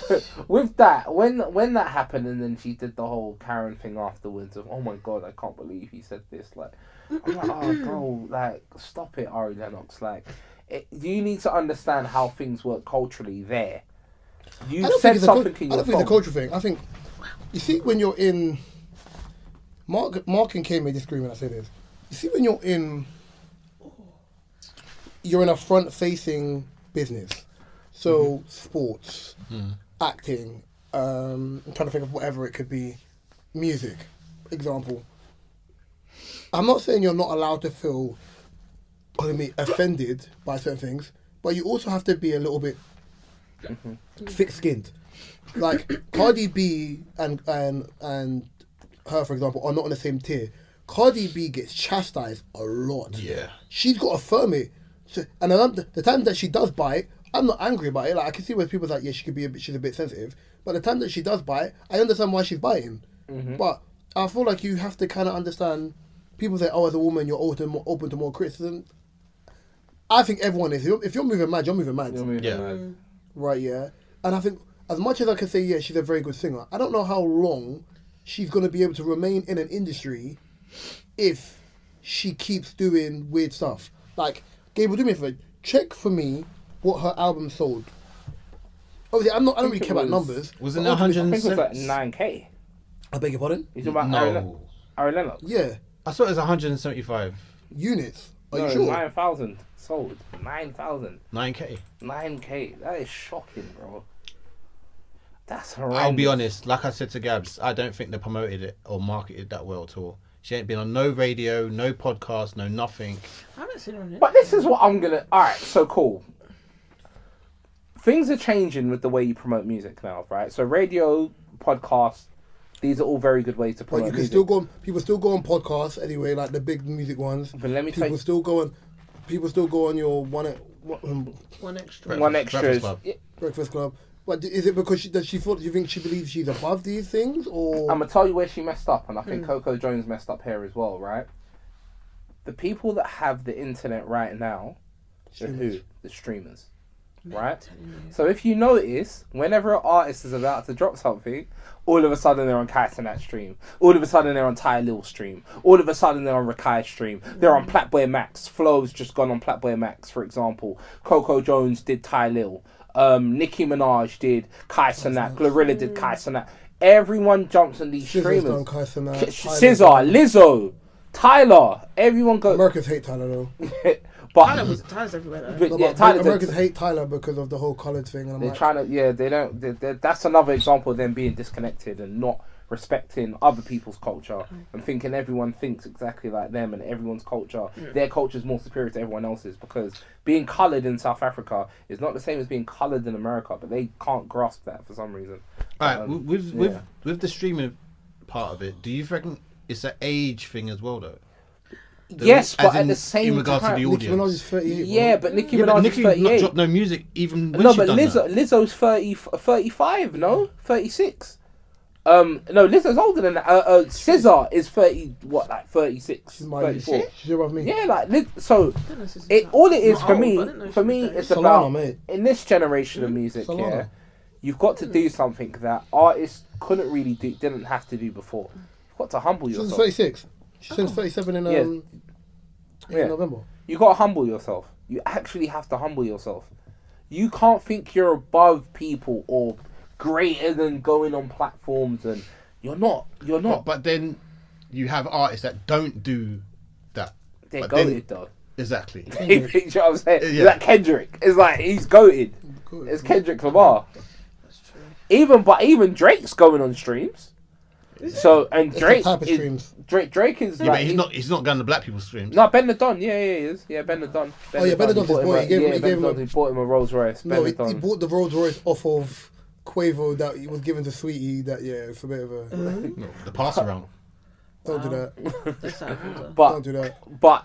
with that, when that happened, and then she did the whole Karen thing afterwards of, "Oh my god, I can't believe he said this." Like, I'm like, "Oh, bro, like, stop it, Ari Lennox." Like, You need to understand how things work culturally there. You I don't said think something in I your don't think it's a song. cultural thing. I think, you see, when you're in, Mark and Kay may disagree when I say this. You see, when you're in a front-facing business, so sports, acting, I'm trying to think of whatever it could be, music, example. I'm not saying you're not allowed to feel, offended by certain things, but you also have to be a little bit thick-skinned. Like Cardi B and her, for example, are not on the same tier. Cardi B gets chastised a lot. Yeah. She's got to firm it. So, and the time that she does bite, I'm not angry about it. Like I can see where people's like, yeah, she's a bit sensitive. But the time that she does bite, I understand why she's biting. But I feel like you have to kind of understand. People say, oh, as a woman, you're open to more criticism. I think everyone is. If you're moving mad, you're moving mad. Right, yeah. And I think, as much as I can say, yeah, she's a very good singer, I don't know how long she's going to be able to remain in an industry if she keeps doing weird stuff. Like, Gable, do me a favor, check for me what her album sold. Obviously, I don't really care about numbers. Was it I think it was 107? like 9K. I beg your pardon? You talking about No. Aaron Lennox? Yeah. I thought it was 175. Units. Are No, you sure? 9,000 sold. 9,000. 9K. 9K. That is shocking, bro. That's horrendous. I'll be honest, like I said to Gabs, I don't think they promoted it or marketed it that well at all. She ain't been on no radio, no podcast, no nothing. I haven't seen her on it. But this is what I'm gonna. Alright, so cool. Things are changing with the way you promote music now, right? So radio, podcast, these are all very good ways to But promote you can music. still go on, people still go on podcasts anyway, like the big music ones. But let me tell People you, still go on your One extra. one Breakfast extra. Club. Breakfast Club. But is it because do you think she believes she's above these things, or? I'm gonna tell you where she messed up, and I think Coco Jones messed up here as well, right? The people that have the internet right now, are who? The streamers, right? So if you notice, whenever an artist is about to drop something, all of a sudden they're on Kaitanat stream, all of a sudden they're on Ty Lil stream, all of a sudden they're on Rakai stream, they're on Platboy Max. Flo's just gone on Platboy Max, for example. Coco Jones did Ty Lil. Nicki Minaj did Kaitanat. Glorilla did Kaitanat. Everyone jumps on these SZA's streamers. done Kaitanat, SZA, Lizzo, Tyler. Everyone goes. Americans hate Tyler though. Tyler's everywhere though. But, No, yeah, but Tyler. Americans hate Tyler because of the whole coloured thing. And I'm They're like, trying to. Yeah, they don't. That's another example of them being disconnected and not respecting other people's culture and thinking everyone thinks exactly like them and everyone's culture. Their culture is more superior to everyone else's because being coloured in South Africa is not the same as being coloured in America, but they can't grasp that for some reason. Alright, with the streaming part of it, do you reckon it's an age thing as well though? Yes, As but at in- the same in regards to time, the Nicki Minaj audience. is 38. yeah, but Nicki Yeah, but Minaj is Nicki not 38. dropped no music even when No, she but done that. Lizzo's 35, no? 36. No, Lizzo's older than that. SZA is 36, She's my 34. She's above me. Yeah, like, so, It, all it is Not for old, me, but I didn't know for she me, was it's 30. about, Solana, mate. in this generation of music, Solana. yeah, you've got to do something that artists couldn't really do, didn't have to do before. You've got to humble She's yourself. 36. She turns 37 in Yeah. November. You got to humble yourself. You actually have to humble yourself. You can't think you're above people or greater than going on platforms, and you're not. You're not. But then you have artists that don't do that. They're but then- goated though. Exactly. You know what I'm saying? Yeah. It's like Kendrick. It's like he's goated. It's Kendrick Lamar. That's true. Even Drake's going on streams. So and It's Drake the type of is streams. Drake is Yeah, like but he's not going to black people's streams. No, Ben the Don. Yeah, he is. Yeah, Ben the Don. Oh, yeah, Ben the Don's his boy. He gave him a- He bought him a Rolls Royce. No, Ben he the Don. bought the Rolls Royce off of Quavo that he was given to Sweetie. That it's a bit of a No, the pass around. don't do that. That's how it was. But Don't do that. but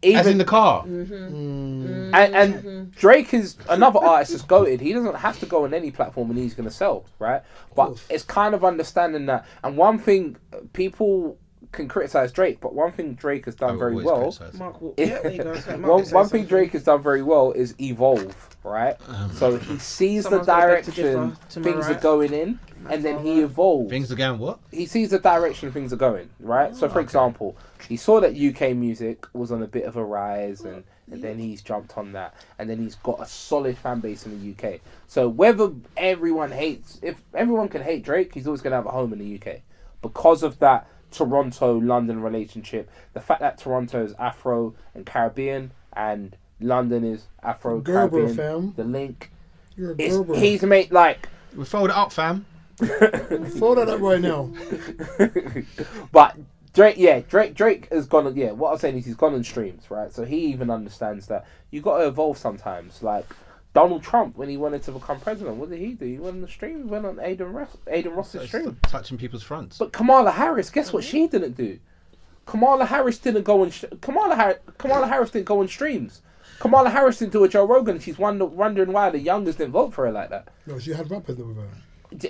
even As in the car. and Drake is another artist that's goated. He doesn't have to go on any platform and he's going to sell, right? But course. it's kind of understanding that. And one thing, people can criticize Drake, but one thing Drake has done very well. Mark, yeah, there you go. So Mark One says thing something. Drake has done very well is evolve, right? So he sees Someone's the gonna beg to direction differ to my things are right. going in, and then he evolves. Things are going what? He sees the direction things are going, right? So, for example, he saw that UK music was on a bit of a rise, and then he's jumped on that, and then he's got a solid fan base in the UK. So whether if everyone can hate Drake, he's always going to have a home in the UK because of that Toronto-London relationship. The fact that Toronto is Afro and Caribbean, and London is Afro Caribbean. fam. The link. You're a Gerber. He's made like. We fold it up, fam. Fold that up right now. But Drake has gone. Yeah, what I'm saying is he's gone on streams, right? So he even understands that you got to evolve sometimes. Like Donald Trump, when he wanted to become president, what did he do? He went on the stream. He went on Aiden Ross's stream, Touching people's fronts. But Kamala Harris, guess what she didn't do? Kamala Harris didn't go on. Kamala Harris didn't go on streams. Kamala Harris didn't do a Joe Rogan. She's wondering why the youngest didn't vote for her like that. No, she had rappers with her.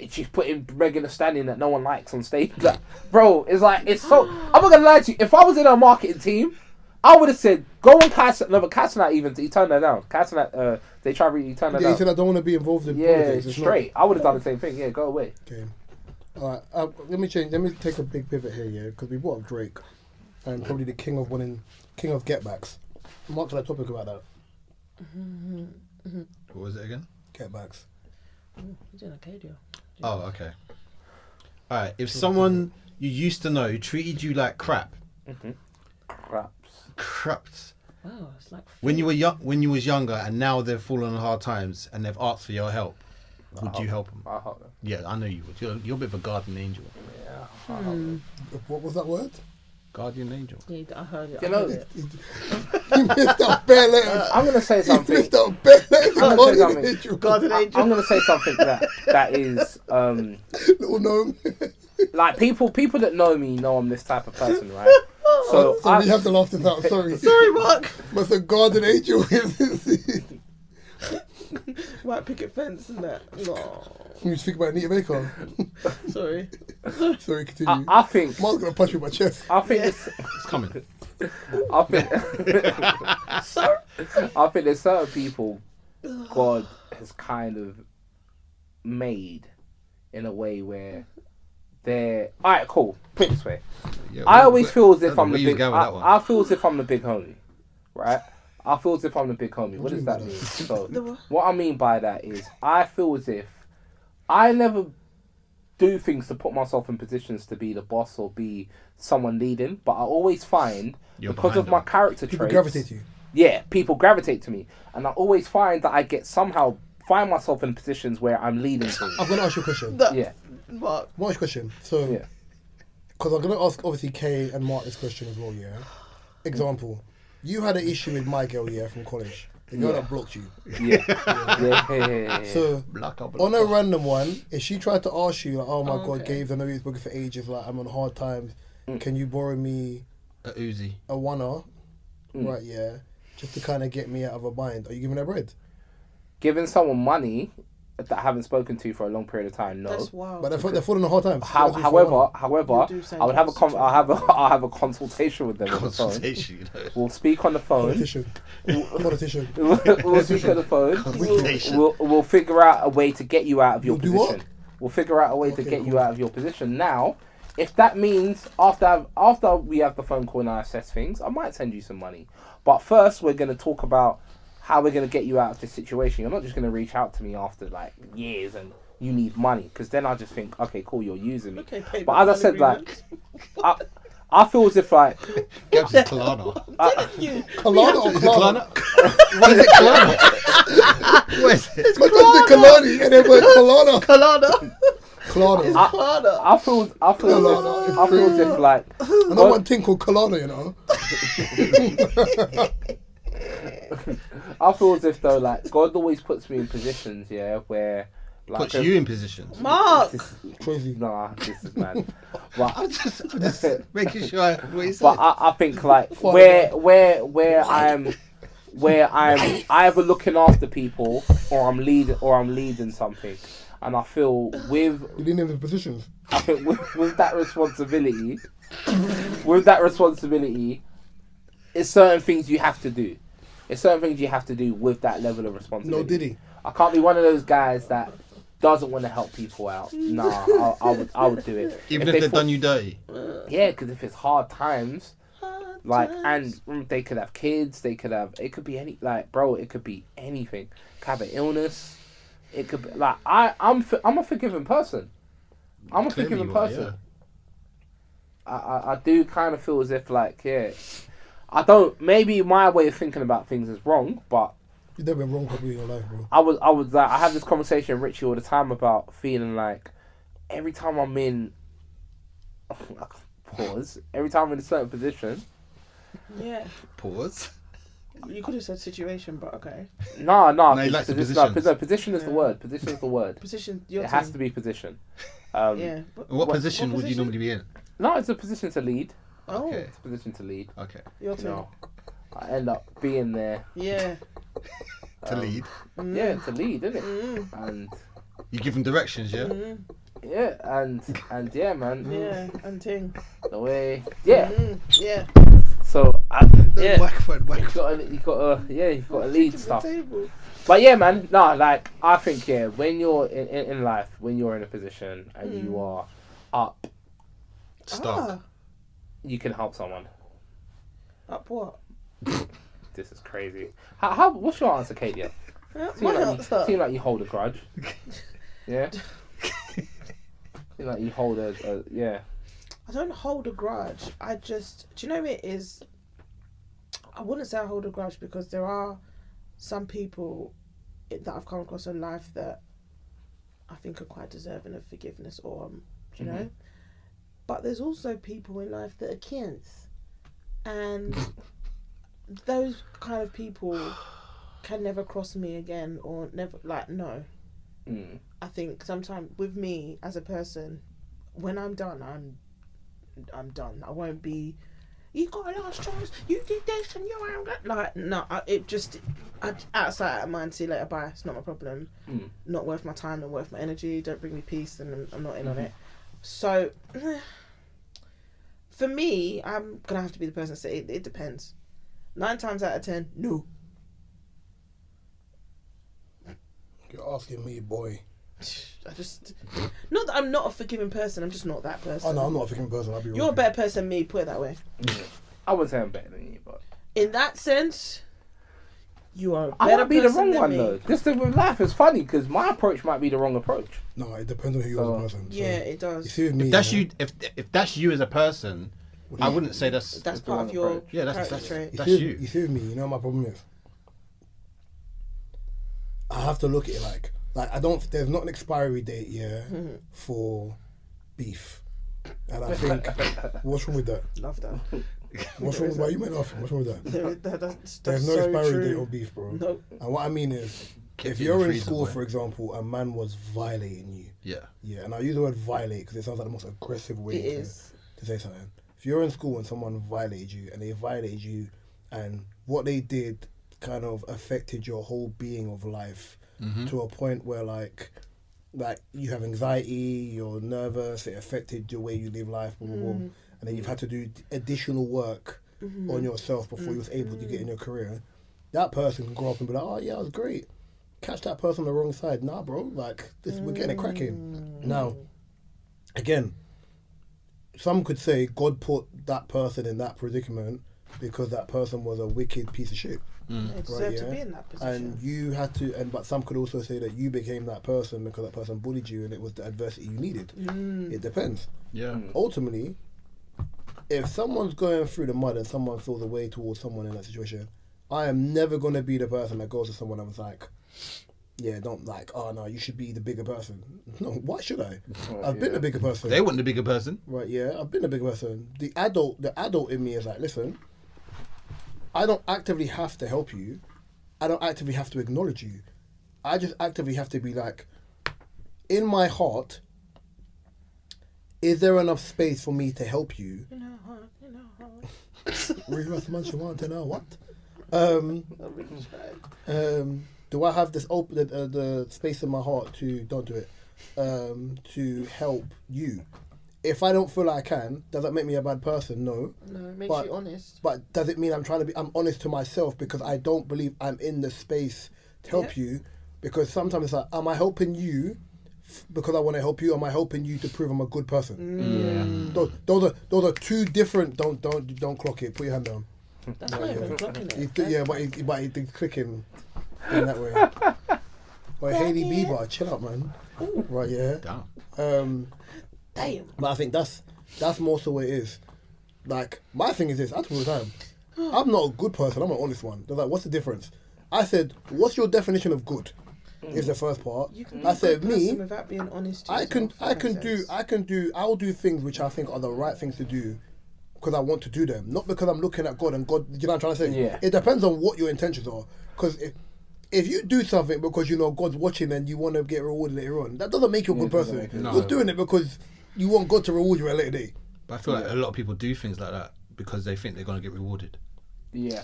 She's putting regular standing that no one likes on stage. Like, bro, it's so. I'm not gonna lie to you. If I was in a marketing team, I would have said go on Casanat. No, but Casanat he turned that down. Casanat, they tried he turned that down. He said I don't want to be involved in politics. politics. It's straight. I would have done the same thing. Yeah, go away. Okay. All right. Let me change. Let me take a big pivot here, yeah, because we brought up Drake, and probably the king of getbacks. Mark had a topic about that. What was it again? Getbacks. He's in Acadia. Oh, okay. All right. If someone you used to know treated you like crap, craps. Wow, it's like When you was younger, and now they've fallen on hard times, and they've asked for your help, would you help them? I'll help them. Yeah, I know you would. You're a bit of a guardian angel. Yeah, I'll help them. What was that word? Guardian angel. Yeah, I heard it. You know, You missed out bare letters. I'm gonna say You something. missed out bare letters. I'm gonna say something. Guardian angel. I'm gonna say something that is Little gnome. like people that know me know I'm this type of person, right? So So we have to laugh this out. Sorry. Sorry, Mark. But the guardian angel White picket fence and that. No. You speak about Anita Baker. Sorry. Sorry, continue. I think Mark's gonna punch me in my chest. I think It's coming. I think Sorry. I think there's certain people God has kind of made in a way where they're alright, cool. Put it this way. Yeah, I always feel as if I'm the where you big. going with that one. I feel as if I'm the big homie, right? I feel as if I'm the big homie. What does that mean? So what I mean by that is I feel as if I never do things to put myself in positions to be the boss or be someone leading, but I always find You're because of behind my them. character People traits, gravitate to you. yeah, people gravitate to me, and I always find that I get somehow find myself in positions where I'm leading things. I'm gonna ask you a question. Yeah, Mark. One question. So, yeah. because I'm gonna ask obviously Kay and Mark this question as well. Yeah. Example: you had an issue with my girl, yeah, from college. The girl that blocked you. Yeah. So, Block up. on a random one, if she tried to ask you, like, oh my god, Gabe, I know you've spoken for ages, like, I'm on hard times, can you borrow me A Uzi. a oneer? Right, yeah. Just to kind of get me out of a bind. Are you giving her bread? Giving someone money that I haven't spoken to for a long period of time, no. That's wild. But they're falling on hard times. However, You do say I would have yes. I'll have a consultation with them on the phone. Consultation, you know. We'll speak on the phone. Politician. Politician. We'll speak on the phone. Consultation. We'll figure out a way to get you out of your You'll do what? position. We'll figure out a way to Okay, get you cool. out of your position. Now, if that means after we have the phone call and I assess things, I might send you some money. But first, we're going to talk about how we're going to get you out of this situation. You're not just going to reach out to me after like years and you need money, because then I just think, okay, cool, you're using me. Okay, But as I said, like, I feel as if like Gabs is Kalana. You. Kalana or Kalana? What is it, Kalana? What is it? My God, the Kalani and then went Kalana. Kalana. Kalana. Kalana. I feel as if like I know one thing called Kalana, you know. I feel as if though, like, God always puts me in positions, yeah, where like Puts you in positions. Mark. This is, Crazy. nah, this is mad. But I'm just making sure what you but said. I think like where I'm either looking after people or I'm leading something, and I feel with You didn't name the positions. I think with that responsibility, it's certain things you have to do. It's certain things you have to do with that level of responsibility. No Diddy. I can't be one of those guys that doesn't want to help people out, nah, I would do it. Even if they've done you dirty. Yeah, because if it's hard times, like, and they could have kids, it could be any, like, bro, it could be anything. Could have an illness. It could be, like, I'm a forgiving person. I'm a Clearly forgiving you are, person. yeah. I do kind of feel as if, like, yeah, I don't, maybe my way of thinking about things is wrong, but You've never been wrong probably in your life, bro. I was like, I have this conversation with Richie all the time about feeling like every time I'm in, pause, every time I'm in a certain position, Yeah. Pause. You could have said situation, but okay. no, he likes the position is the word. Position is the word. Position. Your It team. has to be position. Yeah. What position what would you position? normally be in? No, it's a position to lead. Oh, Okay. It's a position to lead. Okay. your You team. know, I end up being there. Yeah. To lead. Yeah, to lead, isn't it? Mm. And You give them directions, yeah? Mm. yeah, and yeah, man. Yeah. And ting. The way, yeah. Mm. Yeah. So yeah. Microphone. You gotta lead To the stuff. table. But yeah, man, no, like, I think, yeah, when you're in life, when you're in a position and you are up, Stop. you can help someone. Up what? This is crazy. How what's your answer, Kadia? My Seem like you hold a grudge. Yeah? Seem like you hold a yeah. I don't hold a grudge. Do you know it is? I wouldn't say I hold a grudge because there are some people that I've come across in life that I think are quite deserving of forgiveness, or do you know? But there's also people in life that are kins, and those kind of people can never cross me again, or never, like, no. I think sometimes with me as a person, when I'm done, I'm done. I won't be, you got a last chance, you did this and you ain't got, like, no, outside of mind, see you later, bye, it's not my problem. Not worth my time, not worth my energy, don't bring me peace, and I'm not in on it. So for me, I'm gonna have to be the person to say it depends. 9 times out of 10, no. You're asking me, boy. I just, not that I'm not a forgiving person, I'm just not that person. Oh no, I'm not a forgiving person. I'll be You're a better person than me, put it that way. I wouldn't say I'm better than you, but In that sense, you are a I better might be the person wrong than one me. though. This thing with life is funny because my approach might be the wrong approach. No, it depends on who you are as a person. So, Yeah, it does. You see with me, If that's yeah, you, if that's you as a person, I wouldn't say that's That's the part wrong of your approach. Yeah, character that's trait. that's see, you. You see with me, you know what my problem is? I have to look at it like I don't, there's not an expiry date, for beef. And I think, what's wrong with that? Love that. What's wrong with that? You went off. What's wrong with that? That's There's no so expiry true. date on beef, bro. No. And what I mean is, Kept if it in you're the in freezer, school, boy. for example, a man was violating you, Yeah. and I use the word violate because it sounds like the most aggressive way It to is. say something. If you're in school and someone violated you, and what they did kind of affected your whole being of life to a point where like you have anxiety, you're nervous, it affected your way you live life, blah, blah, blah. And then you've had to do additional work on yourself before you was able to get in your career. That person can grow up and be like, oh yeah, I was great. Catch that person on the wrong side. Nah, bro, like we're getting it cracking. Now, again, some could say God put that person in that predicament because that person was a wicked piece of shit. They deserve to be in that position. And you had to, but some could also say that you became that person because that person bullied you and it was the adversity you needed. It depends. Yeah. Ultimately, if someone's going through the mud and someone feels a way towards someone in that situation, I am never going to be the person that goes to someone and was like, yeah, don't like, oh no, you should be the bigger person. No, why should I? I've been the bigger person. They want the bigger person. Right, yeah, I've been a big person. The adult in me is like, listen, I don't actively have to help you. I don't actively have to acknowledge you. I just actively have to be like, in my heart, is there enough space for me to help you? Really, that's much you want to know what? Do I have this open the space in my heart to don't do it to help you? If I don't feel like I can, does that make me a bad person? No. No, it makes you honest. But does it mean I'm honest to myself because I don't believe I'm in the space to help you? Because sometimes it's like, am I helping you because I want to help you? Am I helping you to prove I'm a good person? Yeah. Those are two different. Don't clock it. Put your hand down. That's not even clocking it. He's clicking in that way. But Hailey Bieber, chill out, man. Right, yeah. Damn. Damn. But I think that's more so what it is. Like, my thing is this, I talk all the time. I'm not a good person, I'm an honest one. They're like, what's the difference? I said, what's your definition of good? Is the first part. You can be I a said, good person me, without being honest to I yourself, can if that makes sense. I'll do things which I think are the right things to do because I want to do them, not because I'm looking at God and God. You know what I'm trying to say? Yeah. It depends on what your intentions are. Because if you do something because you know God's watching and you want to get rewarded later on, that doesn't make you a good person. No. You're doing it because you want God to reward you at a later date. But I feel like a lot of people do things like that because they think they're going to get rewarded. Yeah.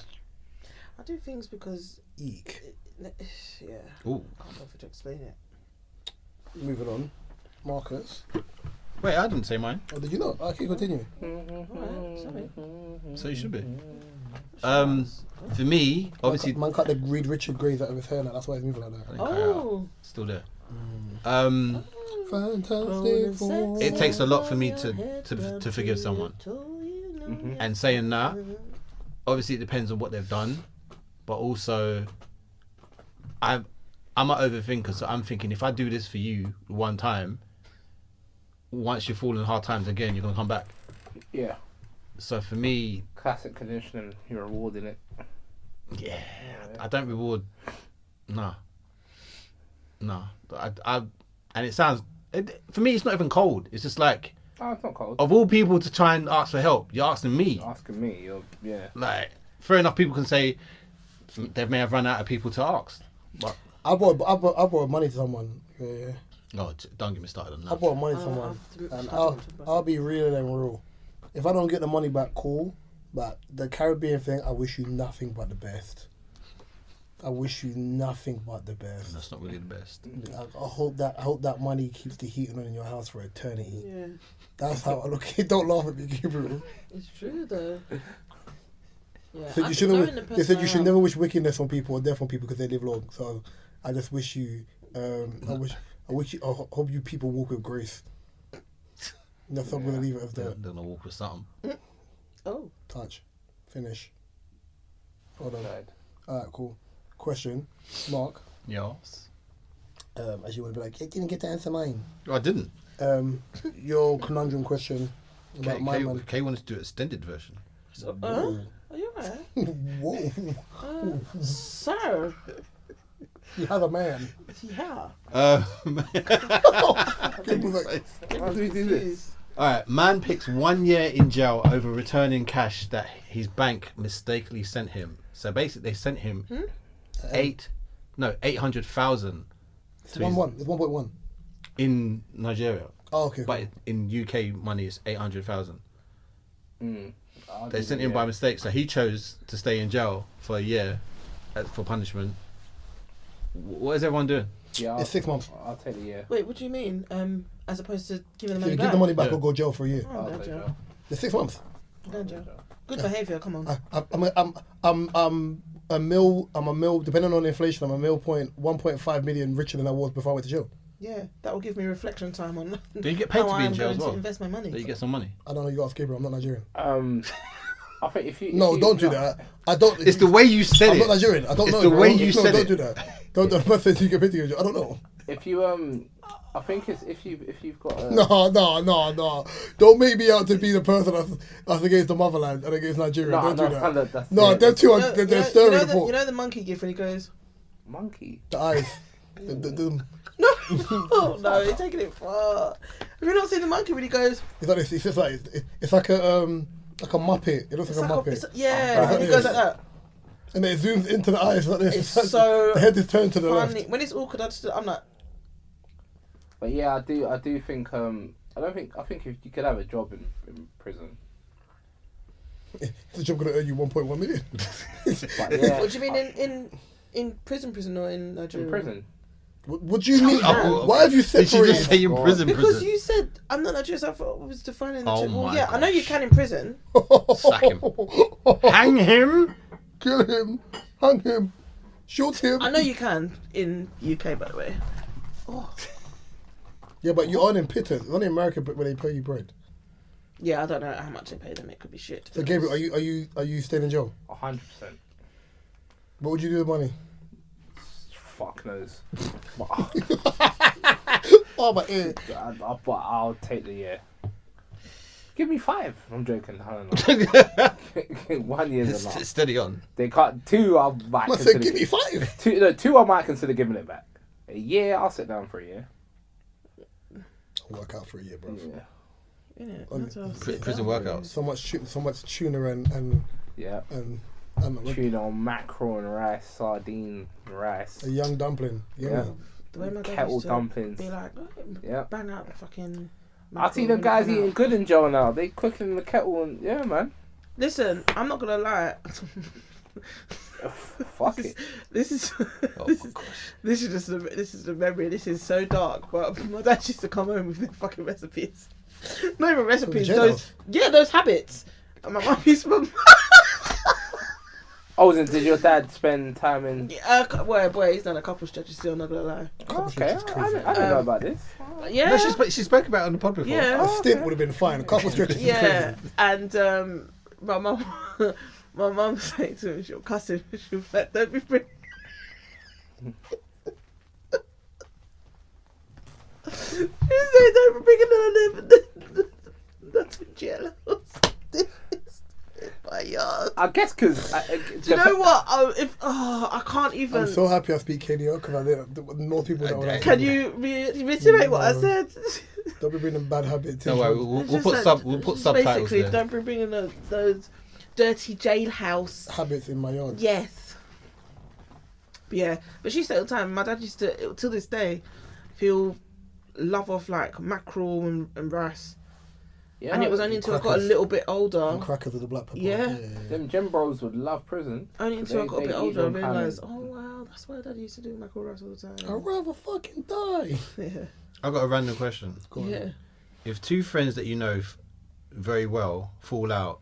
I do things because Eek. yeah. Ooh. Can't bother to explain it. Moving on, Marcus. Wait, I didn't say mine. Oh, did you not? Okay, continue. Alright, sorry. So you should be. For me, obviously, Man cut the Reed Richard Grays out of his hair now. That's why he's moving like that. Oh. still there. Fantastic Four. It takes a lot for me to forgive someone. And saying that, obviously it depends on what they've done, but also I'm an overthinker, so I'm thinking if I do this for you one time, once you fall in hard times again, you're gonna come back. Yeah. So for me, Classic conditioning, you're rewarding it. yeah, I don't reward. No. I and it sounds for me, it's not even cold. It's just like, Oh, it's not cold. of all people to try and ask for help, you're asking me. Asking me, yeah. Like, fair enough, people can say they may have run out of people to ask, but I borrowed money to someone. Yeah. no, don't get me started on I that. borrowed money to someone, and I'll be real and real. If I don't get the money back, cool. But the Caribbean thing, I wish you nothing but the best. I wish you nothing but the best. That's not really the best. I hope that money keeps the heating on in your house for eternity. Yeah. That's how I look. Don't laugh at me, Gabriel. It's true though. Yeah. So you shouldn't. They said you should never wish wickedness on people or death on people because they live long. So I just wish you. I wish you. I hope you people walk with grace. That's how I'm gonna leave it as They're that. gonna walk with something. Oh. Touch. Finish. Hold on. Right. Alright, cool. Question. Mark. Yes. As you want to be like, I didn't get to answer mine. I didn't. Your conundrum question about my money. Kay wanted to do an extended version. So, are you alright? Whoa. Sir. You have a man. Yeah. Gabriel was like, Why do we do this? Alright, man picks 1 year in jail over returning cash that his bank mistakenly sent him. So basically they sent him 800,000 it's 1-1. It's 1.1. in Nigeria. Oh, okay. But in UK money it's 800,000. I'll They do sent it, him by yeah. mistake, so he chose to stay in jail for a year for punishment. What is everyone doing? Yeah, It's 6 months. I'll take the year. Wait, what do you mean? As opposed to giving the So money you back? give the money back Yeah. or go jail for a year. Oh, I'll I'm take down, it. Joe. It's 6 months. Down, Joe. Good behaviour. Come on. I'm a mil. Depending on inflation, I'm a 1.5 million richer than I was before I went to jail. Yeah, that will give me reflection time on Do you get paid how to be I in am jail going as well? to invest my money. Do you get some money? I don't know. You got to ask Gabriel. I'm not Nigerian. I think if you. No, don't do that. I don't. It's the way you said I'm it. not Nigerian. I don't It's know. the bro. way you said don't it. do that. Don't. Man says you get paid to go to jail. I don't know. If you I think it's if you've got. No. Don't make me out to be the person that's against the motherland and against Nigeria. Don't do that. No, them two are they're stirring the pot. You know the monkey gif when he goes, Monkey. The eyes. The, oh no, you're taking it far. Have you not seen the monkey when he goes? it's like this. It's just like it's like a Muppet. It looks like a Muppet. Yeah, Right. and he goes like that. And then it zooms into the eyes like this. It's so the head is turned to the funny. left. When it's awkward, I'm like, But yeah, I do think I think if you could have a job in prison. It's a job gonna earn you 1.1 million. But yeah, what do you mean in prison or in Nigeria? in prison. What do you mean? Oh, Why have you Did she separated? just say in prison? Because you said I'm not Nigerian, so I thought it was defining. Oh well, my yeah, I know you gosh. can in prison. Sack him. Hang him. Kill him. Hang him. Shoot him. I know you can in UK, by the way. Oh, Yeah, but you aren't in pittance. It's only in America where they pay you bread. Yeah, I don't know how much they pay them. It could be shit. So Gabriel, are you staying in jail? 100%. What would you do with money? Fuck knows. Oh my ear. But I'll take the year. Give me 5. I'm joking. I don't know. 1 year's enough. Steady on. They can't. 2, I might I consider. said, give me 5. 2, I might consider giving it back. A year, I'll sit down for a year. I'll work out for a year, bro. Yeah. Prison workouts. So much tuna and Yeah. and Tuna on mackerel and rice, sardine rice. a young dumpling. Yeah. The way my dad Kettle used to dumplings. be like, Yeah. bang out the fucking. I see them guys eating good in jail now. They cooking in the kettle and yeah, man. Listen, I'm not gonna lie. Fuck it. This is Oh this my is gosh. this is the memory. This is so dark. But my dad used to come home with the fucking recipes. Not even recipes. Those habits. And my mum used to. Oh, did your dad spend time in? Boy, he's done a couple stretches still. Not gonna lie. Oh, okay, I didn't know about this. Yeah. No, she spoke about it on the pod before. Yeah. A stint would have been fine. A couple stretches. is Yeah, crazy. and my mum saying to him, she'll cuss him. She'll be like, "Don't be bringing." She said, "Don't be bringing the jellos." My yard. I guess because. Do you know what? I can't even. I'm so happy I speak Kenya because I think most people don't know. Can you reiterate what I said? Don't be bringing bad habits. Don't worry, we'll put subtitles basically, there. don't be bringing those dirty jailhouse. habits in my yard. Yes. Yeah, but she said all the time. My dad used to, till this day, he'll love off like mackerel and rice. Yeah, And it was only until I got a crackers. little bit older. And crackers with the black pepper. Yeah. Them gem bros would love prison. Only until I got a They bit eat older, I them kind of- realised, oh wow, that's why Dad used to do mackerel rice all the time. I'd rather fucking die. Yeah. I've got a random question. Go on. Yeah. If 2 friends that you know very well fall out,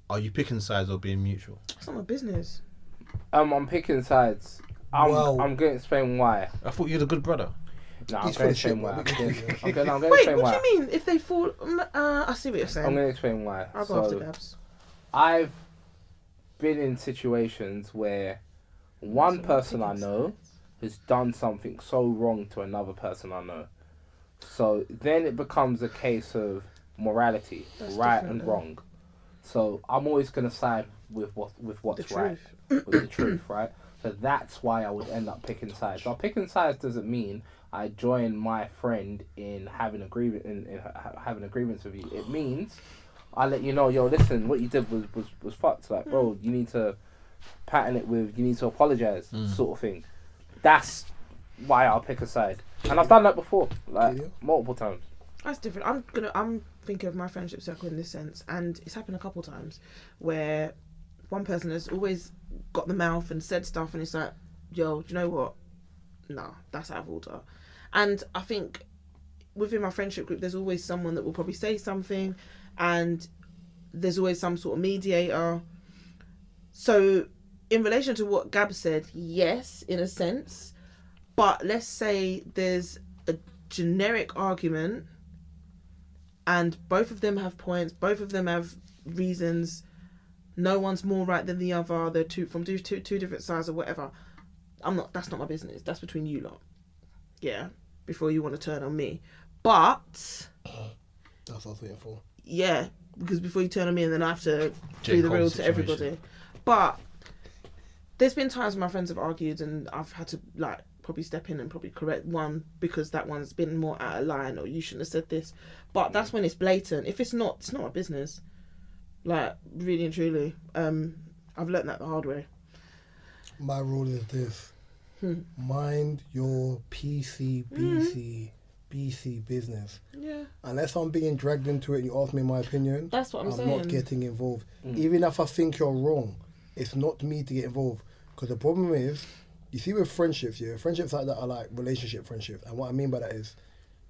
are you picking sides or being mutual? It's not my business. I'm picking sides. I'm going to explain why. I thought you had a good brother. No, I'm He's going to full of explain shit, why. man. I'm going to Wait, explain what why. do you mean? If they fall, I see what you're saying. I'm going to explain why. I'll go after Gabs. I've been in situations where one person I know has done something so wrong to another person I know. So then it becomes a case of morality, That's right different, and though. wrong. So I'm always going to side with what's The right, truth. with the truth, right? So that's why I would end up picking sides. Now, picking sides doesn't mean I join my friend in having a grievance having a grievance with you. It means I let you know, yo, listen, what you did was fucked. Like, bro, you need to pattern it with, you need to apologize, sort of thing. That's why I'll pick a side, and I've done that before, like multiple times. That's different. I'm thinking of my friendship circle in this sense, and it's happened a couple times where one person has always got the mouth and said stuff, and it's like, yo, do you know what? No, that's out of order. And I think within my friendship group, there's always someone that will probably say something, and there's always some sort of mediator. So in relation to what Gab said, yes, in a sense, but let's say there's a generic argument and both of them have points, both of them have reasons, no one's more right than the other, they're two different sides or whatever. That's not my business. That's between you lot. Yeah. Before you want to turn on me. But That's what I was waiting for. yeah, because before you turn on me and then I have to J. do the Cole real situation. to everybody. But there's been times when my friends have argued and I've had to like probably step in and probably correct one because that one's been more out of line or you shouldn't have said this. But that's when it's blatant. If it's not my business. Like, really and truly. I've learnt that the hard way. My rule is this. Mind your BC business. Yeah. Unless I'm being dragged into it and you ask me my opinion, That's what I'm saying. not getting involved. Even if I think you're wrong, it's not me to get involved. Because the problem is, you see with friendships, friendships like that are like relationship friendships. And what I mean by that is,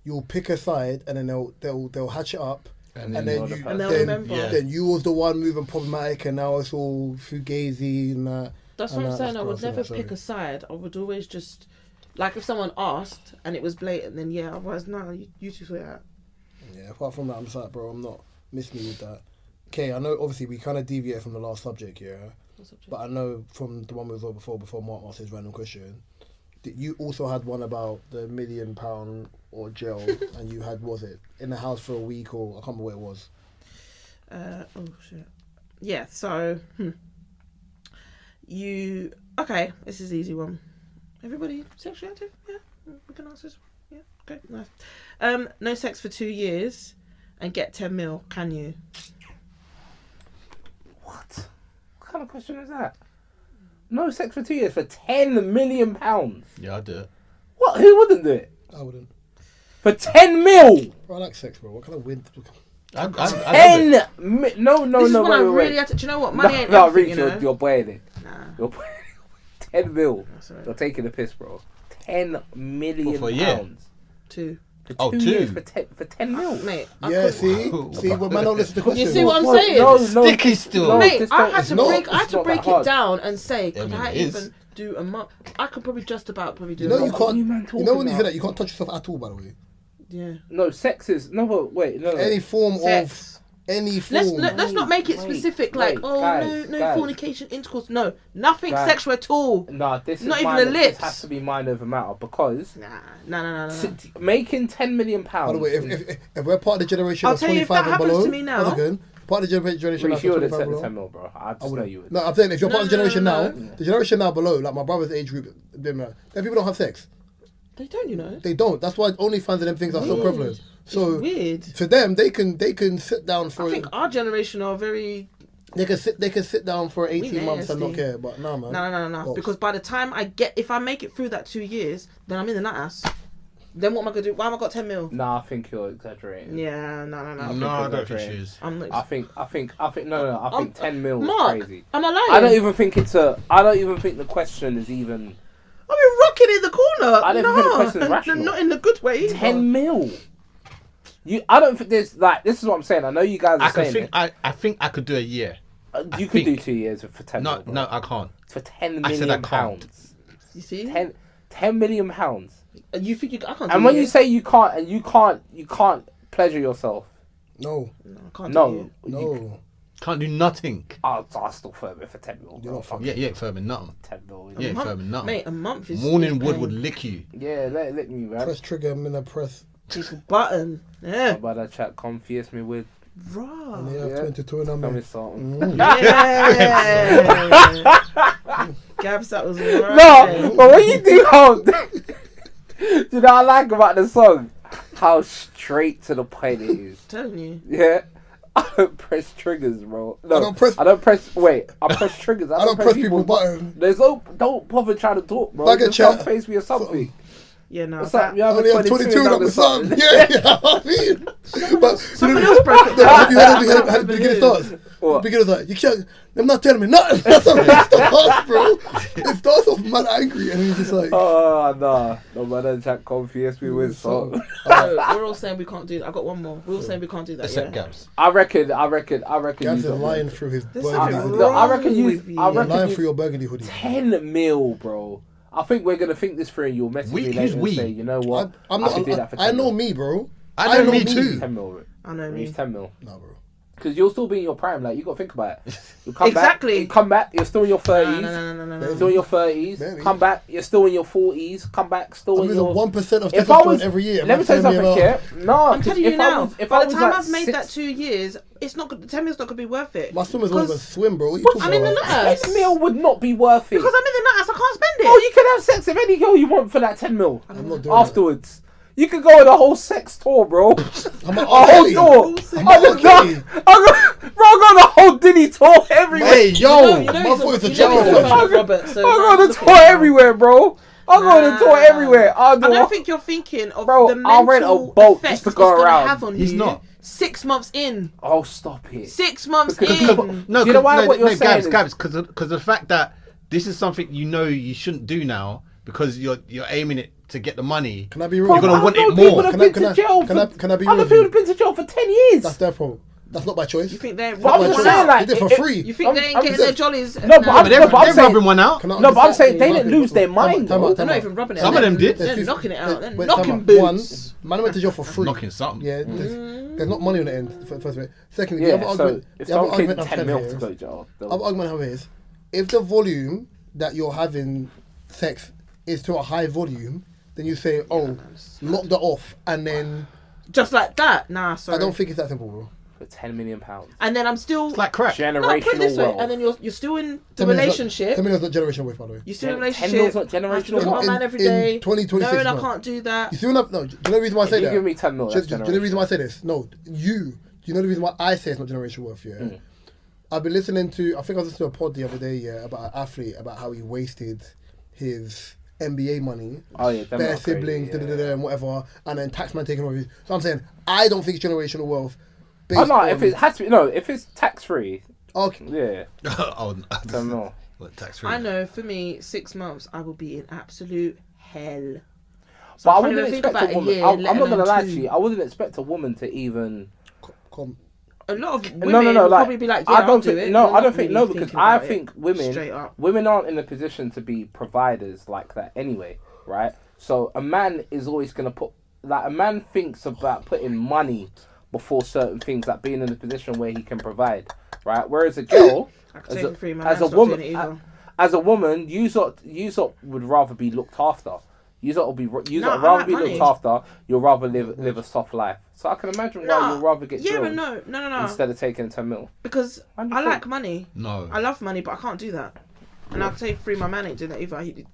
you'll pick a side and then they'll hatch it up. And And then then, you're you, the And they'll then, remember. Yeah. then you was the one moving problematic and now it's all fugazi and that. That's And what I'm saying. that's I would gross, never isn't it? pick a side. I would always just Like if someone asked and it was blatant, then yeah. Otherwise, no, you two sort it out. Yeah, apart from that, I'm just like, bro, I'm not, miss me with that. Okay, I know obviously we kind of deviated from the last subject, yeah. But I know from the one we was on before Mark asked his random question, that you also had one about the £1 million or jail, and you had, was it, in the house for a week, or I can't remember what it was. Oh shit. Yeah, so okay, this is an easy one. Everybody sexually active? Yeah, we can answer this one. Yeah, okay, nice. No sex for 2 years and get 10 mil, can you? What kind of question is that? No sex for 2 years for £10 million. Yeah, I'd do it. What? Who wouldn't do it? I wouldn't. For 10 mil? Bro, I like sex, bro. What kind of weird... I love it. No, This is no, when I wait. really had to. Do you know what? Money ain't No, everything, Reach, you know? you're boying it. Nah. You're boying it. 10 mil. That's all right. You're taking the piss, bro. £10 million. What, for a year? 2. For 2 years for 10 mil. Mate, Yeah, see? Well, man, don't listen to the question. You see what I'm What? saying? No, Sticky still. No, mate, this I don't- had it's to not- break. I had it's to not break that hard. it down and say, could mean, I it is. even do a month? I could probably just about do. You know a you month. What are you man can't... talking You know when you say about? that, you can't touch yourself at all, by the way. Yeah. No, sex is... No, but wait, no. Any form Sex. of... Any form... Let's not make it Wait, specific. wait, Like, oh guys, no guys. fornication, intercourse. No, nothing Guys. sexual at all. Nah, this is Not even mind, the this lips. has to be mind over matter because No. making £10 million. By the way, if we're part of the generation I'll of tell you, if 25 that and below... happens to me now- One second. Part of the generation Reece, of you would 25 accept the below... 10 mil, bro. I just know you would. No, I'm saying if you're part of the generation No. now, the generation now below, like my brother's age group, them people don't have sex. They don't, you know. They don't. That's why OnlyFans and them things are so Weird. prevalent. So Weird. for them, they can sit down for I think our generation are very. they can sit down for 18 months and not nasty. care. But nah, man. No. Oh. Because by the time if I make it through that 2 years, then I'm in the nut ass. Then what am I gonna do? Why am I got 10 mil? Nah, I think you're exaggerating. Yeah, no. No, I don't think she is. I'm not. I think no. I think 10 mil Mark, is crazy. am I lying? I don't even think the question is even I've been rocking in the corner. I don't even think the question's rational. Not in the good way. either. 10 mil. I don't think there's like this is what I'm saying. I know you guys are saying I think I could do a year. you could do 2 years for 10 No, mil. bro. no, I can't. For 10 I said I million can't. pounds. You see? 10 million pounds. You think I can't? And do when it? you say you can't pleasure yourself. No, No, I can't. No. Do no. Can't do nothing. I'll still firm it for 10 mil. You're not Yeah, you ain't firming nothing. 10 mil. You ain't month- firming nothing. Mate, a month is. Morning is wood pain. would lick you. Yeah, let me, man. Press trigger, I'm gonna press. People button. Yeah. About that chat, confuse me with. Raw. And they have Yeah. 22 and I'm Tell me in. something. Yeah. Gabs, that was right. No, but when you do do you know what I like about the song? How straight to the point it is. Telling you. Yeah. I don't press triggers, bro. No, I don't press- Wait, I press triggers. I don't press people's button. There's no. Don't bother trying to talk, bro. Like a Just chat. don't face me or something. Yeah, no. What's up? You I have only a have 22 22 and up with something. something. Yeah, I mean. But Someone else broke it No, down. have you heard how the beginning starts? What? The beginning like, you can't, them not telling me nothing. That's how it starts, bro. It starts off mad angry and he's just like, Oh, nah. No matter chat, confuse me with something. So, we're all saying we can't do that. I got one more. We're all saying we can't do that. Except Yeah. Gabs. I reckon. Gabs you is got lying it. through his There's burgundy something hoodie. No, I wrong reckon you. with you. I You're reckon lying you. through your burgundy hoodie. 10 mil, bro. I think we're gonna think this through and you'll message We- me who's later and we? say, you know what? I'm I not, could do that for 10 I know mil. me, bro. I know me too. 10 mil. I know me. Reach 10 mil. Nah, bro. Because you'll still be in your prime. Like, you got to think about it. You come Exactly. back. You come back. You're still in your 30s. No. You're still in your 30s. Maybe. Come back. You're still in your 40s. Come back. Still I'm in losing your... 1% of If I was... testosterone every year. Let me tell you something, yeah? No, I'm telling you if now. If By I the was time like I've made that 6 2 years, it's not good. The 10 mil's not gonna be worth it. My swimmers won't even Because swim, bro. What are you talking I'm in the about? nut. 10 mil would not be worth it. Because I'm in the nut ass, I can't spend it. Oh, you can have sex with any girl you want for that 10 mil. I'm not doing Afterwards. You could go on a whole sex tour, bro. that. I'm A an whole R. tour. I'm I an just R. Kelly. I'm going on a whole Diddy tour everywhere. Hey, yo! You know my he's foot is a you know jungle. he's a fan of Robert, so I'm man, going look to at tour him. everywhere, bro. I'm going to tour everywhere. I don't think you're thinking of Bro, the mental I'll rent a boat effect just to it's go gonna around. have on He's you. not. 6 months in. Oh, stop it. 6 months Because in. people- No, Do you know why no, what you're saying is- Gabs, because the fact that this is something you know you shouldn't do now because you're aiming it to get the money. Can I be real? You're gonna I want know it people more. have Can been I- to jail can I be Other real with people you? have been to jail for 10 years. That's their fault. That's not by choice. You think they're But I'm rubbing just one saying, out? like, They did for free. You think they ain't getting their jollies? No, but I'm They're saying- rubbing one out. No, but I'm saying they didn't lose their mind. Time though. out, They're time not out. even rubbing it. Some of them did. They're knocking it out. They're Wait, time knocking out. boots. Man went to jail for free. Knocking something. Yeah, there's not money on the end. First of all. Secondly, the Yeah, other so argument, if the other someone pays argument I'm 10 having mil here to is, go to jail, the other argument I have is, if the volume that you're having sex is to a high volume, then you say, oh, lock that off, and then Just like that. Nah, sorry. I don't think it's that simple, bro. for £10 million. And then I'm still It's like crack. no, put it this Generational way. wealth. And then you're still in the 10 million's relationship. 10 million's not generational wealth, by the way. You're still in a 10 relationship. mil's not I have to generational look at my wealth. man every In day. 2026, No, I no. can't do that. You see what no, do you know the reason why I say If you that? give me 10 mil, Do that's you know the reason why I say this? No, you know the reason why I say it's not generational wealth, yeah? I've been listening to, I think I was listening to a pod the other day, yeah, about an athlete, about how he wasted his NBA money, Oh, yeah, them bare lot crazy, siblings, yeah. and whatever, and then taxman taking over his. So I'm saying, I don't think it's generational wealth. Based Oh no, on, if it has to be, no, if it's tax free, okay, yeah, Oh, I don't know. what, tax free? I know. For me, 6 months, I will be in absolute hell. So But I can't wouldn't even think expect about a woman. year, I'm let not gonna alone lie 2. to you. I wouldn't expect a woman to even. A lot of women No, will like, probably be like, yeah, I I'll don't do think. it. No, They're I not don't think. really No, because thinking I about it. think Straight up. women aren't in a position to be providers like that anyway, right? So a man is always gonna put, like, a man thinks about putting money before certain things, like being in a position where he can provide, right? Whereas a girl, I can take it free, my as a man's not woman, doing it either. as a woman, you sort would rather be looked after. You sort would No, I rather like be money. looked after. You'll rather live a soft life. So I can imagine why you'll rather get yeah, drilled but no. instead of taking 10 mil. Because I 100%. like money. No. I love money, but I can't do that. And I'll take free. My man ain't doing that either. He'd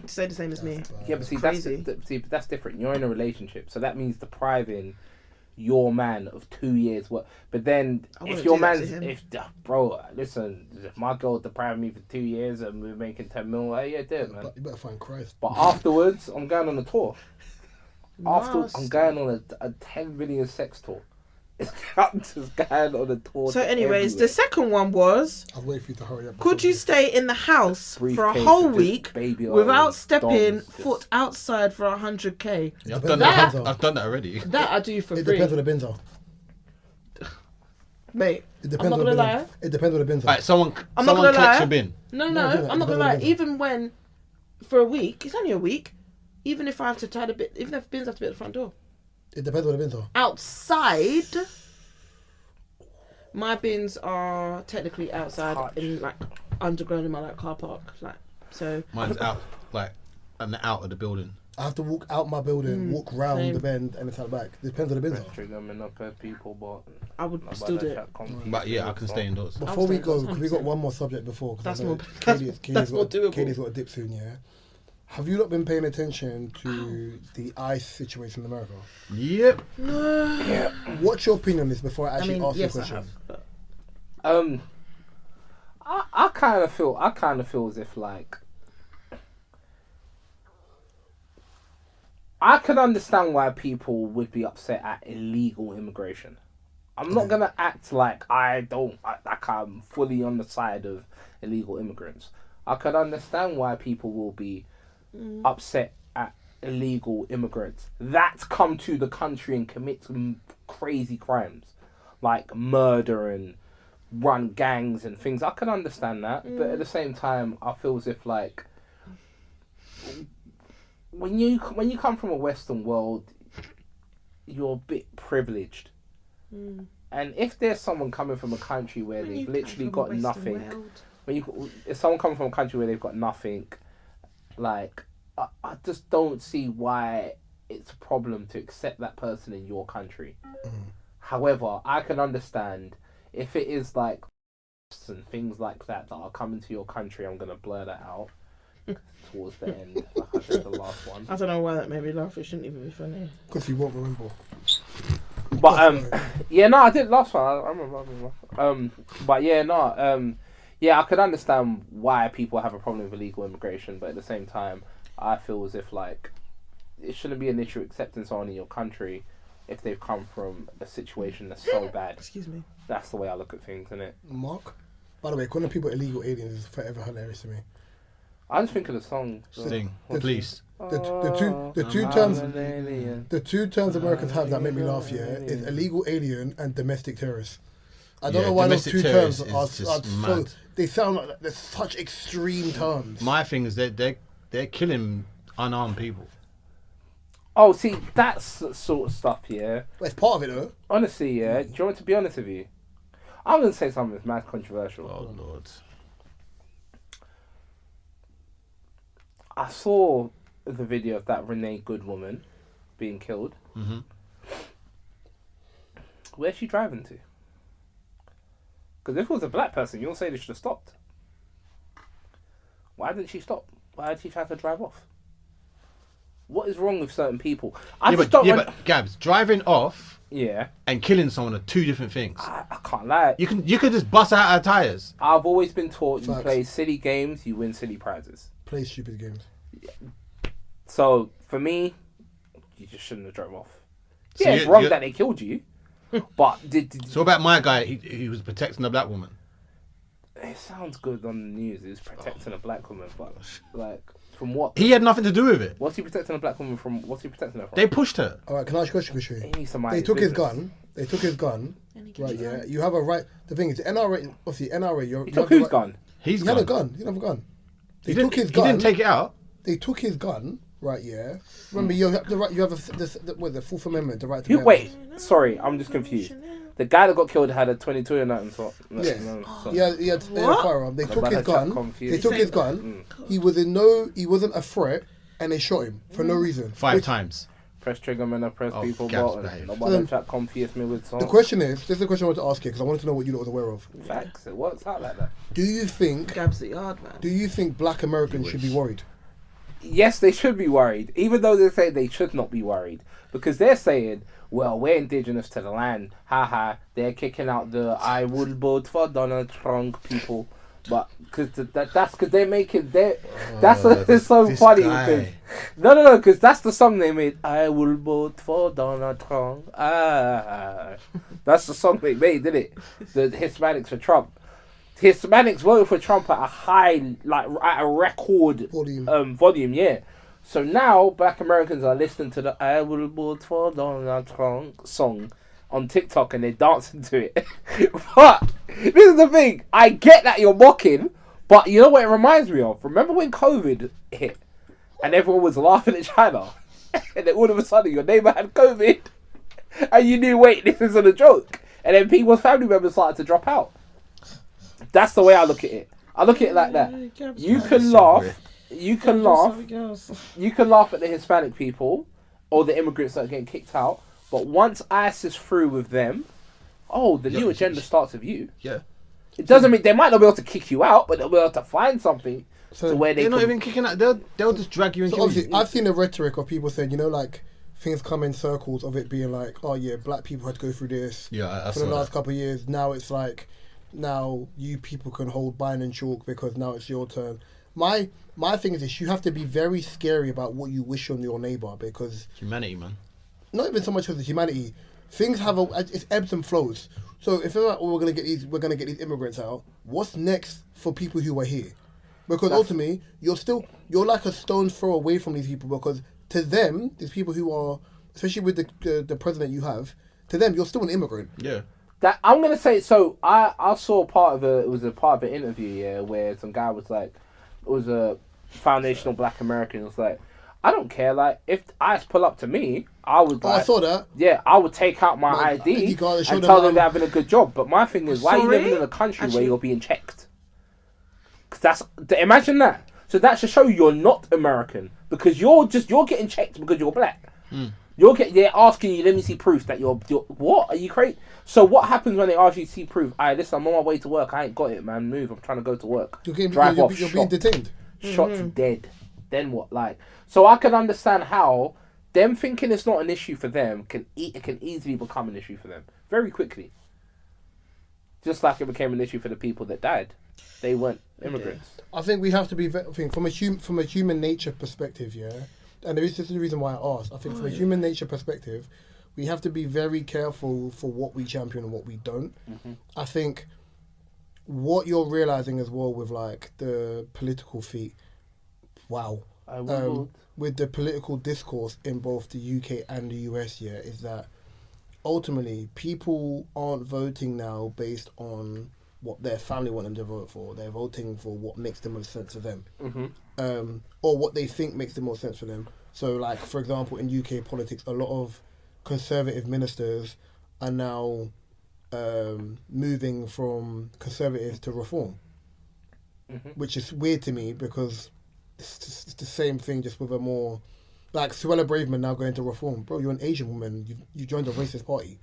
say the same as me. Yeah, but see, Crazy. but that's different. You're in a relationship, so that means depriving your man of 2 years work. But then, I if wouldn't your do that man's, to him. bro, listen, if my girl deprived me for 2 years and we're making 10 mil, yeah, do it, man. but you better find Christ. But afterwards, I'm going on a tour. Afterwards, I'm Nasty. going on a 10 million sex tour. I'm just going on a tour. So, to anyways, everywhere. the second one was: I'll wait for you to hurry up. could you stay in the house for a Briefcase whole of just week baby oil without and stepping doms, just- foot outside for 100k? Yeah, I've That- done that. that- I've done that already. That I do for It free, depends what the bins are. mate. It depends I'm not what gonna the lie. bins are. It depends what the bins are. Right, someone I'm not collects gonna lie. your bin. No, No, do that. I'm not gonna Depends lie. on the Even when, for a week, it's only a week. Even if I have to tie the bit, even if bins have to be at the front door. It depends what the bins are. Outside, my bins are technically outside Touch. in like underground in my like car park, like so. Mine's out, like, and out of the building. I have to walk out my building, walk round same. the bend, and it's out back. It depends what the bins are. Trigger me not per people, but I would nobody still do it. that confused But yeah, me, I can so. stay indoors. Before we Outside, go, that's because we got 100%. one more subject before. 'cause I That's know more- Katie's more doable. Katie's got a dip soon, yeah. Have you not been paying attention to the ICE situation in America? Yep. What's your opinion on this before I I actually mean, ask you a yes, I question? have. But I kind of feel as if, like, I can understand why people would be upset at illegal immigration. I'm not gonna act like I'm fully on the side of illegal immigrants. I could understand why people will be upset at illegal immigrants that come to the country and commit some crazy crimes, like murder and run gangs and things. I can understand that, but at the same time, I feel as if, like, when you come from a Western world, you're a bit privileged. And if there's someone coming from a country where When they've you come literally from got a Western nothing, world. if someone comes from a country where they've got nothing, like, I just don't see why it's a problem to accept that person in your country. However, I can understand if it is like and things like that that are coming to your country. I'm gonna blur that out towards the end, like I did the last one. I don't know why that made me laugh. It shouldn't even be funny. Because you won't remember. But yeah, no, I did last one. I remember. But yeah, no, yeah, I could understand why people have a problem with illegal immigration, but at the same time, I feel as if, like, it shouldn't be an issue accepting someone in your country if they've come from a situation that's so bad. Excuse me. That's the way I look at things, innit? Mark? By the way, calling people illegal aliens is forever hilarious to me. I just think of the song. Sing, please. The two terms Americans have that make me laugh, is illegal alien and domestic terrorist. I don't know why those two terms are so. They sound like they're such extreme terms. My thing is that they're killing unarmed people. Oh, see, that's the sort of stuff, yeah. But it's part of it, though. Honestly, yeah. Do you want me to be honest with you? I'm going to say something that's mad controversial. Oh, Lord. I saw the video of that Renee Good woman being killed. Mm-hmm. Where's she driving to? Because if it was a black person, you'll say they should have stopped. Why didn't she stop? Why did she try to drive off? What is wrong with certain people? But Gabs, driving off Yeah. and killing someone are two different things. I can't lie. You could just bust out our tires. I've always been taught you Facts. play silly games, you win silly prizes. Play stupid games. So, for me, you just shouldn't have drove off. So Yeah, it's wrong that they killed you. But So about my guy, he was protecting a black woman. it sounds good on the news. He was protecting a black woman, but like from what? He had nothing to do with it. What's he protecting a black woman from? What's he protecting her from? They pushed her. All right, can I ask you a question? He needs to mind They his took his business. gun. They took his gun. Right, yeah. You have a right. The thing is, NRA, obviously, NRA, He took whose gun? He's He had a gun. He didn't have a gun. They He took his didn't, gun. he didn't take it out. They took his gun. Right, yeah. Remember, you have the right. You have the Fourth Amendment, the right to. Who? bear Wait, sorry, I'm just confused. The guy that got killed had a 22 or nothing. So, Yeah, he had a firearm. They took his gun. They took his gun. He wasn't a threat, and they shot him for no reason. 5 times. Press trigger, man. I press Oh, people Gabs, button. babe. Nobody chat confused me with The question is, this is the question I want to ask you because I wanted to know what you lot was aware of. Facts. It works out like that. Do you think? Gabs the yard, man. Do you think Black Americans should be worried? Yes, they should be worried, even though they say they should not be worried, because they're saying, well, we're indigenous to the land, haha, they're kicking out the I will vote for Donald Trump people, but because that's because they're making, it's so this funny, guy. because, no, because that's the song they made, I will vote for Donald Trump, that's the song they made, didn't it? The Hispanics for Trump. Hispanics voted for Trump at a high, like at a record volume, yeah. So now Black Americans are listening to the "I Will Vote for Donald Trump" song on TikTok and they're dancing to it. But this is the thing: I get that you're mocking, but you know what it reminds me of? Remember when COVID hit and everyone was laughing at China, and then all of a sudden your neighbor had COVID, and you knew, wait, this isn't a joke, and then people's family members started to drop out. That's the way I look at it. I look at it like that. You can laugh. You can laugh. You can laugh at the Hispanic people or the immigrants that are getting kicked out. But once ICE is through with them, the new agenda starts with you. Yeah. It doesn't mean they might not be able to kick you out, but they'll be able to find something to where They're not even kicking out. They'll just drag you and So kill obviously, you. I've seen the rhetoric of people saying, like things come in circles of it being like, oh yeah, black people had to go through this Yeah, for the last couple of years. Now it's like, now you people can hold Bine and Chalk because now it's your turn. My thing is this: you have to be very scary about what you wish on your neighbor because Humanity, man. not even so much as the humanity. Things have it's ebbs and flows. So if they're like, we're gonna get these immigrants out. What's next for people who are here? Because ultimately, you're like a stone's throw away from these people. Because to them, these people who are, especially with the president you have, to them, you're still an immigrant. Yeah. That I'm gonna say. So I saw part of it was a part of an interview, where some guy was like, it was a foundational Black American. Was like, I don't care. Like, if ICE pull up to me, I would. I saw that. Yeah, I would take out my ID and tell them they're having a good job. But my thing is, why are you living in a country where you're being checked? Because imagine that. So that should show you're not American because you're getting checked because you're black. They're asking you, let me see proof that you're what? Are you crazy? So what happens when they ask you to see proof? Listen, I'm on my way to work. I ain't got it, man. Move. I'm trying to go to work. You're shot, being detained. Shot dead. Then what? Like, so I can understand how them thinking it's not an issue for them can easily become an issue for them very quickly. Just like it became an issue for the people that died. They weren't immigrants. I think we have to be from a human nature perspective, yeah. And this is the reason why I asked. I think from a human nature perspective, we have to be very careful for what we champion and what we don't. Mm-hmm. I think what you're realizing as well with like the political feat Wow. I will. With the political discourse in both the UK and the US, is that ultimately people aren't voting now based on what their family want them to vote for. They're voting for what makes the most sense to them, or what they think makes the most sense for them. So, like, for example, in UK politics, a lot of conservative ministers are now moving from conservative to reform, which is weird to me because it's the same thing, just with a more, like, Suella Braverman now going to reform. Bro, you're an Asian woman. You joined a racist party.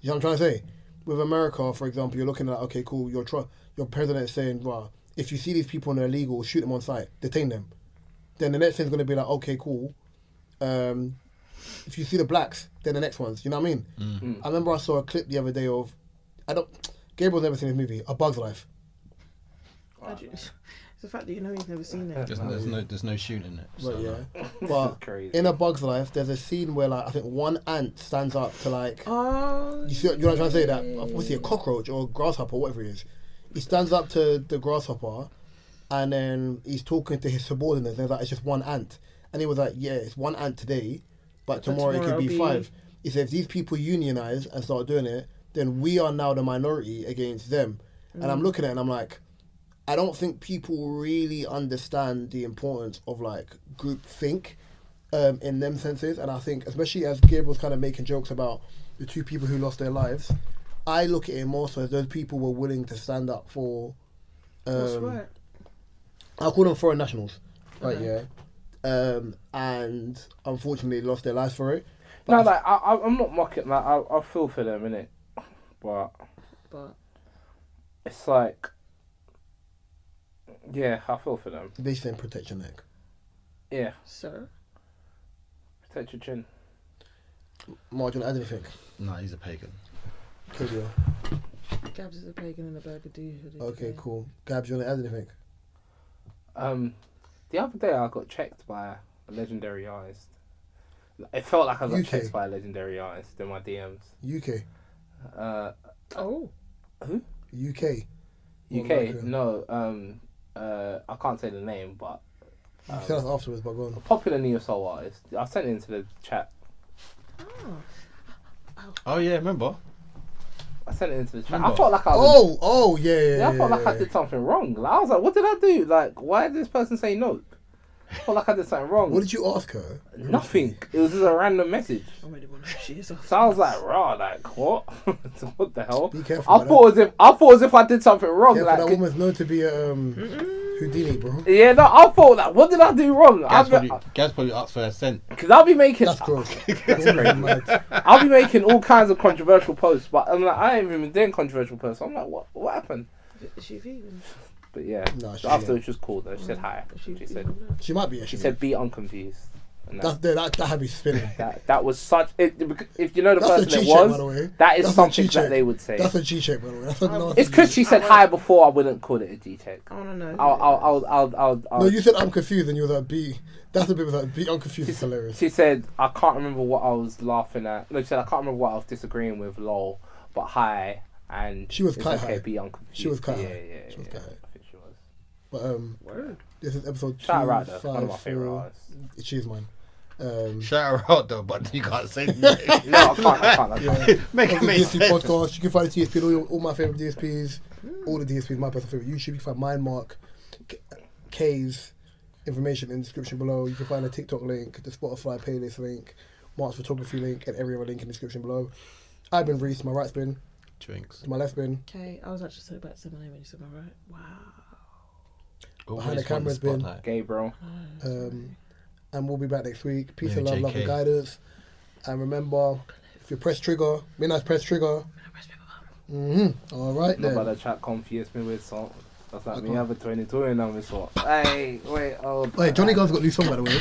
You know what I'm trying to say? With America, for example, you're looking at, okay, cool, your president is saying, well, if you see these people and they're illegal, shoot them on sight, detain them. Then the next thing's going to be like, okay, cool. If you see the blacks, they're the next ones. You know what I mean? I remember I saw a clip the other day of, Gabriel's never seen this movie, A Bug's Life. It's the fact that he's never seen it. There's no shooting in it. But So. yeah, but Crazy. in A Bug's Life, there's a scene where, like, I think one ant stands up to, like, Oh. you know what I'm trying to say? That what's he, a cockroach or a grasshopper, whatever it is. He stands up to the grasshopper, and then he's talking to his subordinates. And he's like, it's just one ant, and he was like, yeah, it's one ant today, but tomorrow it could be 5. He said, if these people unionize and start doing it, then we are now the minority against them. And I'm looking at it and I'm like, I don't think people really understand the importance of, like, group think in them senses. And I think, especially as Gabriel's kind of making jokes about the 2 people who lost their lives, I look at it more so as those people were willing to stand up for... What's right? I'll call them foreign nationals. Right, Okay. yeah. And unfortunately lost their lives for it. No, like, I'm not mocking. Like, I feel for them, innit? But it's like, yeah, I feel for them. They saying protect your neck. Yeah, Sir? protect your chin. Mark, do you want to add anything? No, he's a pagan. Cool. Gabs is a pagan in a burgundy hoodie. Okay, today. cool. Gabs, you want to add anything? The other day I got checked by a legendary artist. It felt like I got UK. checked by a legendary artist in my DMs. UK. Oh. Who? UK. UK? America. No. I can't say the name, but You can tell us afterwards, but go on. a popular neo soul artist. I sent it into the chat. Oh yeah, remember? I sent it into the chat. Remember? I felt like I was. Yeah. I felt like I did something wrong. Like, I was like, what did I do? Like, why did this person say no? I felt like I did something wrong. What did you ask her? Nothing. It was just a random message. I really want to know who she is. So I was like, raw, like, what? What the hell? Be careful. I thought as if I did something wrong. Careful, Like, that woman's known to be a Houdini, bro. yeah, no, I thought like, what did I do wrong? Gaz probably asked for a cent. Because I'll be making, That's gross. That's I'll be making all kinds of controversial posts, but I'm like, I ain't even been doing controversial posts. I'm like, what happened? Is she vegan? But yeah, No, she afterwards she was cool though. She said hi. She said, She might be. She said, be unconfused. And that had me spinning. that was such. If you know the That's a person it cheat check, by was, the way. that is That's a something cheat check. that they would say. That's a G check, by the way. That's a nasty It's because she said hi before. I wouldn't call it a G check. I want to know. I'll. No, you said I'm confused, and you were like, "Be." That's a bit of like, "Be unconfused." It's hilarious. She said, I can't remember what I was laughing at. No, she said, I can't remember what I was disagreeing with, lol. But hi, and She was it's quite okay, high. be unconfused. She was quite yeah, high. Yeah, She was yeah. quite high. I think she was. But Word. this is episode Shout her out though. One of my 254. favourite artists. She's mine. Shout her out though, but you can't say No, I can't. Yeah. Make it On the make DSP sense. podcast. You can find the TSP, all my favorite DSPs, all the DSPs, my personal favorite. YouTube, you can find mine, Mark, K's information in the description below. You can find the TikTok link, the Spotify playlist link, Mark's photography link, and every other link in the description below. I've been Reese, my right spin, Drinks. my left spin. Okay, I was actually so about to say my name when you said my right. Wow. Behind the Always want camera's been- spotlight. Gabriel. And we'll be back next week. Peace Yeah, and love, love and JK. guidance. And remember, if you press trigger, midnight press trigger. All right Not about then. the chat confused me with salt. That's like I me can't. have a 22 and I'm with salt. Hey, wait, oh. Wait, Johnny Gunn's got a new song, by the way.